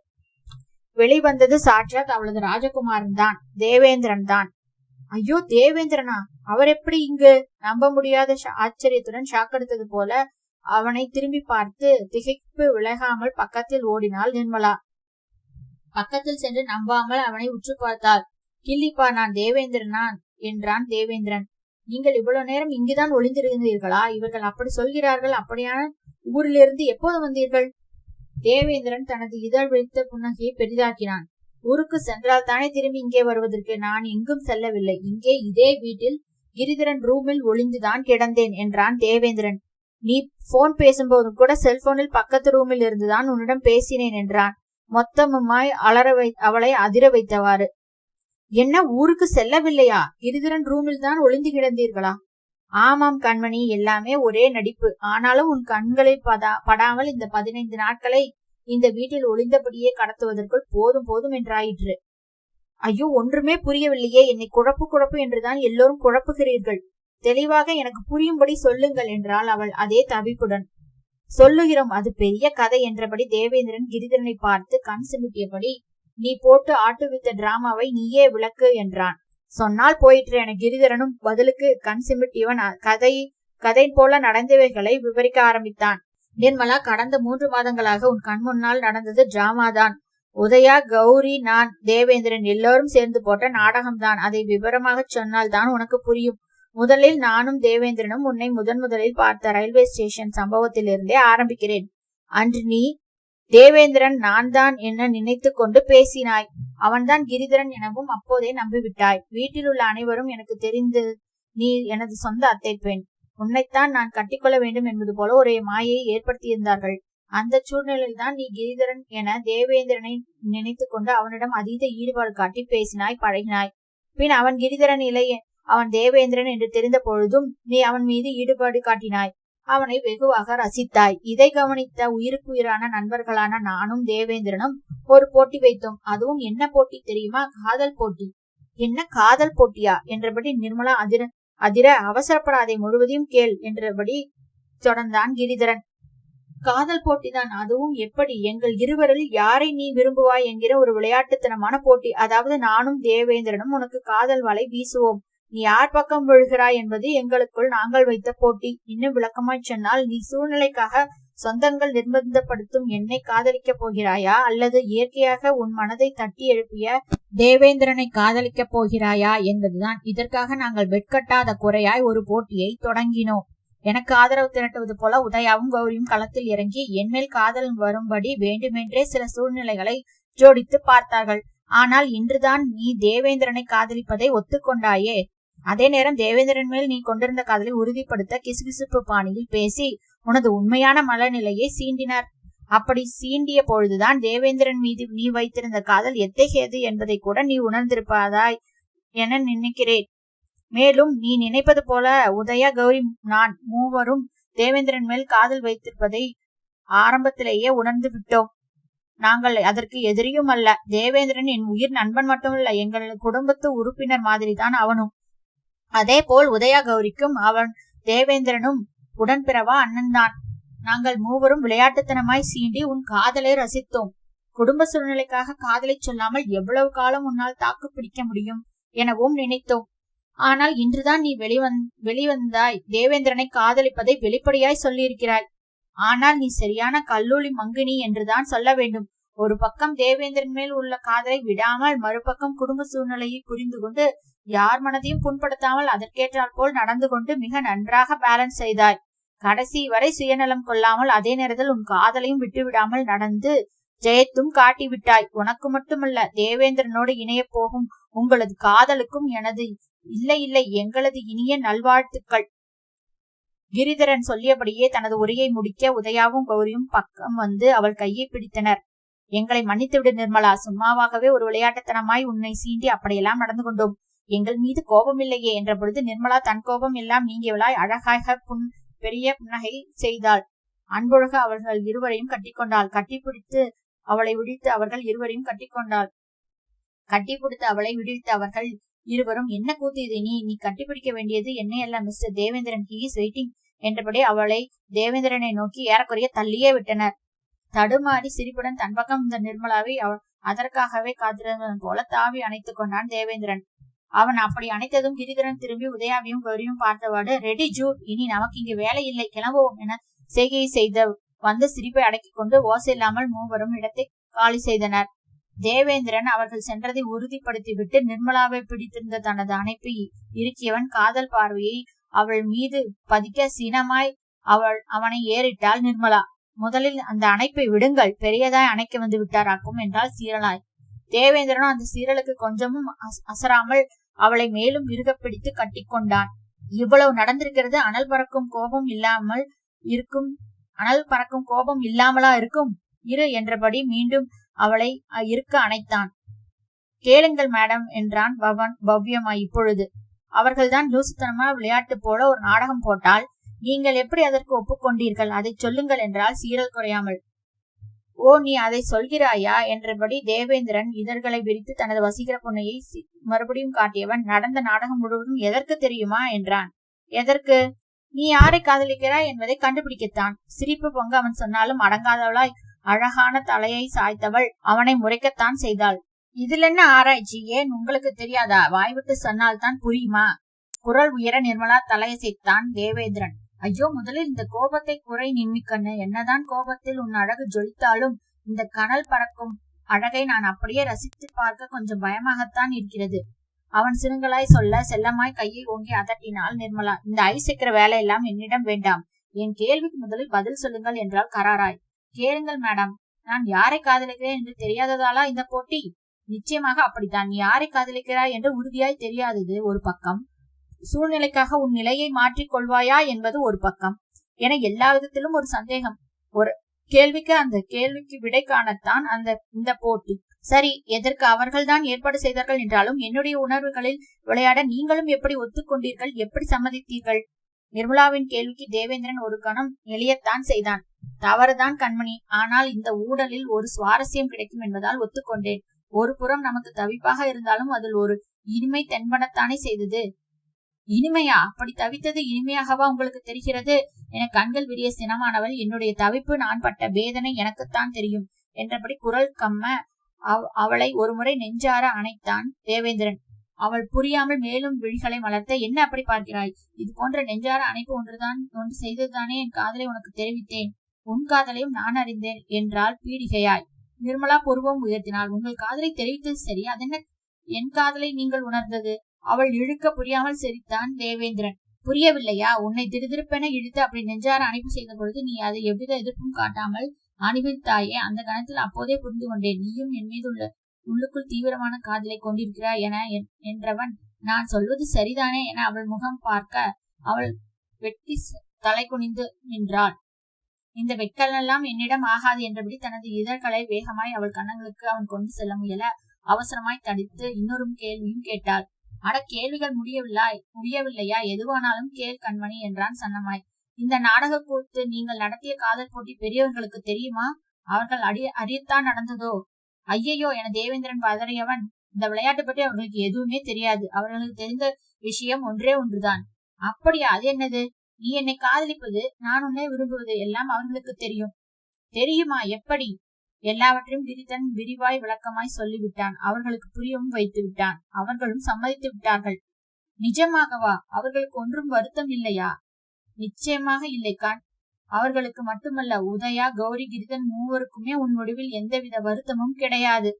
வெளிவந்தது சாட்சாத் அவளது ராஜகுமாரன் தான், தேவேந்திரன் தான். ஐயோ, தேவேந்திரனா? அவர் எப்படி இங்கு? நம்ப முடியாத ஆச்சரியத்துடன் ஷாக்கெடுத்தது போல அவனை திரும்பி பார்த்து திகைப்பு விலகாமல் பக்கத்தில் ஓடினாள் நிர்மலா. பக்கத்தில் சென்று நம்பாமல் அவனை உற்று பார்த்தாள். கிள்ளிப்பா, நான் தேவேந்திரனான் என்றான் தேவேந்திரன். நீங்கள் இவ்வளவு நேரம் இங்குதான் ஒளிந்திருந்தீர்களா? இவர்கள் அப்படி சொல்கிறார்கள். அப்படியான ஊரிலிருந்து எப்போது வந்தீர்கள்? தேவேந்திரன் தனது இதழ் வைத்த புன்னகையை பெரிதாக்கினான். ஊருக்கு சென்றால் தானே திரும்பி இங்கே வருவதற்கு. நான் எங்கும் செல்லவில்லை. இங்கே இதே வீட்டில் கிரிதரன் ரூமில் ஒளிந்துதான் கிடந்தேன் என்றான் தேவேந்திரன். நீ போன் பேசும்போது கூட செல்போனில் பக்கத்து ரூமில் இருந்துதான் உன்னிடம் பேசினேன் என்றான் மொத்தமுமாய் அவளை அதிர வைத்தவாறு. என்ன, ஊருக்கு செல்லவில்லையா? கிரிதரன் ரூமில் தான் ஒளிந்து கிடந்தீர்களா? ஆமாம் கண்மணி, எல்லாமே ஒரே நடிப்பு. ஆனாலும் உன் கண்களில் படாமல் இந்த 15 நாட்களை இந்த வீட்டில் ஒளிந்தபடியே கடத்துவதற்குள் போதும் போதும் என்றாயிற்று. ஐயோ, ஒன்றுமே புரியவில்லையே. என்னை குழப்பு என்றுதான் எல்லோரும் குழப்புகிறீர்கள். தெளிவாக எனக்கு புரியும்படி சொல்லுங்கள் என்றாள் அவள் அதே தவிப்புடன். சொல்லுகிறோம், அது பெரிய கதை என்றபடி தேவேந்திரன் கிரிதரனை பார்த்து கண் சிமிட்டியபடி, நீ போட்டு ஆட்டுவித்த டிராமாவை நீயே விளக்கு என்றான். சொன்னால் போயிற்று என கிரிதரனும் பதிலுக்கு கண் சிமிட்டியவன் கதை போல நடந்தவைகளை விவரிக்க ஆரம்பித்தான். நிர்மலா, கடந்த 3 மாதங்களாக உன் கண் முன்னால் நடந்தது டிராமாதான். உதயா, கௌரி, நான், தேவேந்திரன் எல்லோரும் சேர்ந்து போட்ட நாடகம்தான். அதை விவரமாக சொன்னால் தான் உனக்கு புரியும். முதலில் நானும் தேவேந்திரனும் உன்னை முதலில் பார்த்த ரயில்வே ஸ்டேஷன் சம்பவத்திலிருந்தே ஆரம்பிக்கிறேன். அன்று நீ தேவேந்திரன் நான் தான் என்ன நினைத்து கொண்டு பேசினாய். அவன்தான் கிரிதரன் எனவும் அப்போதே நம்பிவிட்டாய். வீட்டில் உள்ள அனைவரும் எனக்கு தெரிந்து நீ எனது சொந்த அத்தை பெண், உன்னைத்தான் நான் கட்டிக்கொள்ள வேண்டும் என்பது போல ஒரு மாயை ஏற்படுத்தியிருந்தார்கள். அந்த சூழ்நிலையில் தான் நீ கிரிதரன் என தேவேந்திரனை நினைத்து கொண்டு அவனிடம் அதீத ஈடுபாடு காட்டி பேசினாய், பழகினாய். பின் அவன் கிரிதரன் இல்லை, அவன் தேவேந்திரன் என்று தெரிந்த பொழுதும் நீ அவன் மீது ஈடுபாடு காட்டினாய். அவனை வெகுவாக ரசித்தாய். இதை கவனித்த உயிருக்கு உயிரான நண்பர்களான நானும் தேவேந்திரனும் ஒரு போட்டி வைத்தோம். அதுவும் என்ன போட்டி தெரியுமா? காதல் போட்டி. என்ன காதல் போட்டியா என்றபடி நிர்மலா அதிர அவசரப்படாதே, முழுவதையும் கேள் என்றபடி தொடர்ந்தான் கிரிதரன். காதல் போட்டிதான். அதுவும் எப்படி? எங்கள் இருவரில் யாரை நீ விரும்புவாய் என்கிற ஒரு விளையாட்டுத்தனமான போட்டி. அதாவது நானும் தேவேந்திரனும் உனக்கு காதல் வலை வீசுவோம். நீ யார் பக்கம் விழுகிறாய் என்பது எங்களுக்குள் நாங்கள் வைத்த போட்டி. இன்னும் விளக்கமாய் சொன்னால், நீ சூழ்நிலைக்காக சொந்தங்கள் நிர்பந்தப்படுத்தும் என்னை காதலிக்க போகிறாயா, அல்லது இயற்கையாக உன் மனதை தட்டி எழுப்பிய தேவேந்திரனை காதலிக்க போகிறாயா என்பதுதான். இதற்காக நாங்கள் வெட்கட்டாத குறையாய் ஒரு போட்டியை தொடங்கினோம். எனக்கு ஆதரவு திரட்டுவது போல உதயாவும் கௌரியும் களத்தில் இறங்கி என்மேல் காதல் வரும்படி வேண்டுமென்றே சில சூழ்நிலைகளை ஜோடித்து பார்த்தார்கள். ஆனால் இன்றுதான் நீ தேவேந்திரனை காதலிப்பதை ஒத்துக்கொண்டாயே. அதே நேரம் தேவேந்திரன் மேல் நீ கொண்டிருந்த காதலை உறுதிப்படுத்த கிசுகிசுப்பு பாணியில் பேசி உனது உண்மையான மனநிலையை சீண்டினர். அப்படி சீண்டிய பொழுதுதான் தேவேந்திரன் மீது நீ வைத்திருந்த காதல் எத்தகையது என்பதை கூட நீ உணர்ந்திருப்பதாய் என நினைக்கிறேன். மேலும் நீ நினைப்பது போல உதயா, கௌரி, நான் மூவரும் தேவேந்திரன் மேல் காதல் வைத்திருப்பதை ஆரம்பத்திலேயே உணர்ந்து விட்டோம். நாங்கள் அதற்கு எதிரியும் அல்ல. தேவேந்திரன் என் உயிர் நண்பன் மட்டுமல்ல, எங்கள் குடும்பத்து உறுப்பினர் மாதிரிதான் அவனும். அதே போல் உதயா கௌரிக்கும் அவன் தேவேந்திரனும் உடன்பிறவா அண்ணன்தான். நாங்கள் மூவரும் விளையாட்டுத்தனமாய் சீண்டி உன் காதலை ரசித்தோம். குடும்ப சூழ்நிலைக்காக காதலை சொல்லாமல் எவ்வளவு காலம் உன்னால் தாக்கு பிடிக்க முடியும் எனவும் நினைத்தோம். ஆனால் இன்றுதான் நீ வெளிவந்தாய். தேவேந்திரனை காதலிப்பதை வெளிப்படையாய் சொல்லியிருக்கிறாய். ஆனால் நீ சரியான கல்லூலி மங்கினி என்றுதான் சொல்ல வேண்டும். ஒரு பக்கம் தேவேந்திரன் மேல் உள்ள காதலை விடாமல், மறுபக்கம் குடும்ப சூழ்நிலையை புரிந்து கொண்டு, யார் மனதையும் புண்படுத்தாமல் அதற்கேற்றாற் போல் நடந்து கொண்டு மிக நன்றாக பேலன்ஸ் செய்தாய். கடைசி வரை சுயநலம் கொள்ளாமல், அதே நேரத்தில் உன் காதலையும் விட்டுவிடாமல் நடந்து ஜெயத்தும் காட்டிவிட்டாய். உனக்கு மட்டுமல்ல, தேவேந்திரனோடு இணைய போகும் உங்களது காதலுக்கும் எனது இல்லை எங்களது இனிய நல்வாழ்த்துக்கள். கிரிதரன் சொல்லியபடியே தனது உரையை முடிக்க உதயாவும் கௌரியும் பக்கம் வந்து அவள் கையை பிடித்தனர். எங்களை மன்னித்துவிடு நிர்மலா. சும்மாவாகவே ஒரு விளையாட்டுத்தனமாய் உன்னை சீண்டி அப்படியெல்லாம் நடந்து கொண்டோம். எங்கள் மீது கோபம் இல்லையே என்ற பொழுது நிர்மலா தன் கோபம் எல்லாம் நீங்கியவளாய் அழகாக பெரிய புன்னகை செய்தாள். அன்பொழுக அவர்கள் இருவரையும் கட்டிக்கொண்டாள். கட்டிப்பிடித்து அவளை விழித்து அவர்கள் இருவரையும் கட்டிக்கொண்டாள். கட்டிப்பிடித்து அவளை விழித்து அவர்கள் இருவரும், என்ன கூத்து இது? நீ கட்டிப்பிடிக்க வேண்டியது என்னை அல்ல, mister Devendran, he is waiting என்றபடி அவளை தேவேந்திரனை நோக்கி ஏறக்குறைய தள்ளியே விட்டனர். தடுமாறி சிரிப்புடன் தன் பக்கம் இந்த நிர்மலாவை அதற்காகவே காத்திருந்தவன் போல தாவி அணைத்துக் கொண்டான் தேவேந்திரன். அவன் அப்படி அணைத்ததும் கிரிதரன் திரும்பி உதயாவையும் கௌரியும் பார்த்தவாடு, ரெடி ஜூட், இனி நமக்கு இங்கு வேலை இல்லை, கிளம்புவோம் என செய்கையை செய்த வந்த சிரிப்பை அடக்கிக் கொண்டு ஓசையில்லாமல் மூவரும் இடத்தை காலி செய்தனர். தேவேந்திரன் அவர்கள் சென்றதை உறுதிப்படுத்திவிட்டு நிர்மலாவை பிடித்திருந்த தனது அணைப்பை இறுக்கியவன் காதல் பார்வையை அவள் மீது பதிக்க சீனமாய் அவனை ஏறிட்டாள் நிர்மலா. முதலில் அந்த அணைப்பை விடுங்கள், பெரியதாய் அணைக்க வந்து விட்டாராக்கும் என்றால் சீரலாய். தேவேந்திரனும் அந்த சீரலுக்கு கொஞ்சமும் அசராமல் அவளை மேலும் இறுக பிடித்து கட்டி கொண்டான். இவ்வளவு நடந்திருக்கிறது, அனல் பறக்கும் கோபம் இல்லாமலா இருக்கும்? இரு என்றபடி மீண்டும் அவளை இருக்க அணைத்தான். கேளுங்கள் மேடம் என்றான் பவ்யமாய். இப்பொழுது அவர்கள்தான் லூசுத்தனமா விளையாட்டு போல ஒரு நாடகம் போட்டால் நீங்கள் எப்படி அதற்கு ஒப்புக்கொண்டீர்கள்? அதை சொல்லுங்கள் என்றால் சீரல் குறையாமல். ஓ, நீ அதை சொல்கிறாயா என்றபடி தேவேந்திரன் இதழ்களை விரித்து தனது வசீகர பொன்னையை மறுபடியும் காட்டியவன், நடந்த நாடகம் முழுவதும் எதற்கு தெரியுமா என்றான். எதற்கு? நீ யாரை காதலிக்கிறாய் என்பதை கண்டுபிடிக்கத்தான். சிரிப்பு பொங்க அவன் சொன்னாலும் அடங்காதவளாய் அழகான தலையை சாய்த்தவள் அவனை முறைக்கத்தான் செய்தாள். இதில் என்ன ஆராய்ச்சி? ஏன் உங்களுக்கு தெரியாதா? வாய்விட்டு சொன்னால்தான் புரியுமா? குரல் உயர நிர்மலா தலையசைத்தான் தேவேந்திரன். ஐயோ, முதலில் இந்த கோபத்தை குறை நின்மிக்கண்ணு. என்னதான் கோபத்தில் உன் அழகு ஜொலித்தாலும் இந்த கனல் பறக்கும் அழகை நான் அப்படியே ரசித்து பார்க்க கொஞ்சம் பயமாகத்தான் இருக்கிறது. அவன் சிறுங்களாய் சொல்ல செல்லமாய் கையை ஓங்கி அதட்டினாள் நிர்மலா. இந்த ஐஸ் வைக்கிற வேலையெல்லாம் என்னிடம் வேண்டாம். என் கேள்விக்கு முதலில் பதில் சொல்லுங்கள் என்றால் கராராய். கேளுங்கள் மேடம், நான் யாரை காதலிக்கிறேன் என்று தெரியாததாலா இந்த போட்டி? நிச்சயமாக அப்படித்தான். நீ யாரை காதலிக்கிறாய் என்று உறுதியாய் தெரியாதது ஒரு பக்கம், சூழ்நிலைக்காக உன் நிலையை மாற்றிக் கொள்வாயா என்பது ஒரு பக்கம் என எல்லா விதத்திலும் ஒரு சந்தேகம். ஒரு கேள்விக்கு அந்த கேள்விக்கு விடை காணத்தான் இந்த போட்டி. சரி, எதற்கு அவர்கள்தான் ஏற்பாடு செய்தார்கள் என்றாலும் என்னுடைய உணர்வுகளில் விளையாட நீங்களும் எப்படி ஒத்துக்கொண்டீர்கள்? எப்படி சம்மதித்தீர்கள்? நிர்மலாவின் கேள்விக்கு தேவேந்திரன் ஒரு கணம் எளியத்தான் செய்தான். தவறுதான் கண்மணி, ஆனால் இந்த ஊடலில் ஒரு சுவாரஸ்யம் கிடைக்கும் என்பதால் ஒத்துக்கொண்டேன். ஒரு புறம் நமக்கு தவிப்பாக இருந்தாலும் அதில் ஒரு இனிமை தென்படத்தானே செய்தது. இனிமையா? அப்படி தவித்தது இனிமையாகவா உங்களுக்கு தெரிகிறது என கண்கள் விரிய சினமானவள், என்னுடைய தவிப்பு, நான் பட்ட வேதனை எனக்குத்தான் தெரியும் என்றபடி குரல் கம்ம அவளை ஒருமுறை நெஞ்சார அணைத்தான் தேவேந்திரன். அவள் புரியாமல் மேலும் விழிகளை மலர்த்த, என்ன அப்படி பார்க்கிறாய்? இது போன்ற நெஞ்சார அணைப்பு ஒன்று செய்ததுதானே என் காதலை உனக்கு தெரிவித்தேன். உன் காதலையும் நான் அறிந்தேன் என்றால் பீடிகையாய். நிர்மலா புருவம் உயர்த்தினாள். உங்கள் காதலை தெரிவித்தது சரி, அதென்ன என் காதலை நீங்கள் உணர்ந்தது? அவள் இழுக்க புரியாமல் சிரித்தான் தேவேந்திரன். புரியவில்லையா? உன்னை திருதிருப்பென இழுத்து அப்படி நெஞ்சார அணைப்பு செய்த பொழுது நீ அதை எவ்வித எதிர்ப்பும் காட்டாமல் அனுபவித்தாயே. அந்த கணத்தில் அப்போதே புரிந்து கொண்டேன், நீயும் என் மீது உள்ளுக்குள் தீவிரமான காதலை கொண்டிருக்கிறாய் என்றவன், நான் சொல்வது சரிதானே என அவள் முகம் பார்க்க அவள் வெட்டி தலை குனிந்து நின்றாள். இந்த வெட்களெல்லாம் என்னிடம் ஆகாது என்றபடி தனது இதழ்களை வேகமாய் அவள் கண்ணங்களுக்கு அவன் கொண்டு செல்ல முயல அவசரமாய் தடித்து இன்னொரு கேள்வியும் கேட்டாள். அட, கேள்விகள் முடியவில்லையா? எதுவானாலும் கேள் கண்மணி என்றான் சன்னமாய். இந்த நாடக கூத்து நீங்கள் நடத்திய காதல் போட்டி பெரியவர்களுக்கு தெரியுமா? அவர்கள் அறியத்தான் நடந்ததோ? ஐயையோ என தேவேந்திரன் பதறியவன், இந்த விளையாட்டு பற்றி அவர்களுக்கு எதுவுமே தெரியாது. அவர்களுக்கு தெரிந்த விஷயம் ஒன்றே ஒன்றுதான். அப்படியா? அது என்னது? நீ என்னை காதலிப்பது, நான் உன்னை விரும்புவது எல்லாம் அவர்களுக்கு தெரியும். தெரியுமா? எப்படி? எல்லாவற்றையும் கிரிதன் விரிவாய் விளக்கமாய் சொல்லிவிட்டான். அவர்களுக்கு புரியவும் வைத்து விட்டான். அவர்களும் சம்மதித்து விட்டார்கள். நிஜமாகவா? அவர்களுக்கு ஒன்றும் வருத்தம் இல்லையா? நிச்சயமாக இல்லைக்கான். அவர்களுக்கு மட்டுமல்ல, உதயா, கௌரி, கிரிதன் மூவருக்குமே உன் முடிவில் எந்தவித வருத்தமும் கிடையாது.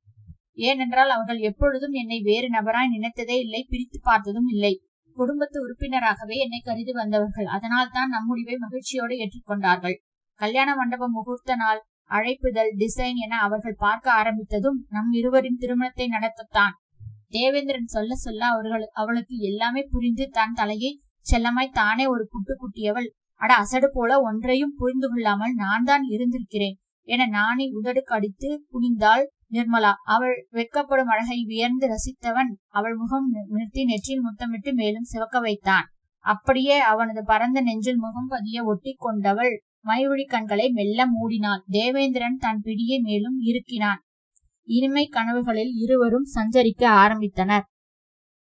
ஏனென்றால் அவர்கள் எப்பொழுதும் என்னை வேறு நபராய் நினைத்ததே இல்லை, பிரித்து பார்த்ததும் இல்லை. குடும்பத்து உறுப்பினராகவே என்னை கருதி வந்தவர்கள். அதனால் தான் நம் முடிவை மகிழ்ச்சியோடு ஏற்றுக்கொண்டார்கள். கல்யாண மண்டப முகூர்த்த நாள், அழைப்புதல், டிசைன் என அவர்கள் பார்க்க ஆரம்பித்ததும் நம் இருவரின் திருமணத்தை நடத்தத்தான். தேவேந்திரன் சொல்ல சொல்ல அவளுக்கு எல்லாமே புரிந்து தன் தலையை செல்லமாய் தானே ஒரு குட்டு குட்டியவள். அட, அசடு போல ஒன்றையும் புரிந்து கொள்ளாமல் நான் தான் இருந்திருக்கிறேன் என நாணி உதடு கடித்து குனிந்தாள் நிர்மலா. அவள் வெட்கப்படும் அழகை வியர்ந்து ரசித்தவன் அவள் முகம் நிறுத்தி நெற்றியில் முத்தமிட்டு மேலும் சிவக்க வைத்தான். அப்படியே அவனது பரந்த நெஞ்சில் முகம் பதிய ஒட்டி கொண்டவள் மைவிழி கண்களை மெல்ல மூடினாள். தேவேந்திரன் தன் பிடியை மேலும் இறுக்கினான். இனிமை கனவுகளில் இருவரும் சஞ்சரிக்க ஆரம்பித்தனர்.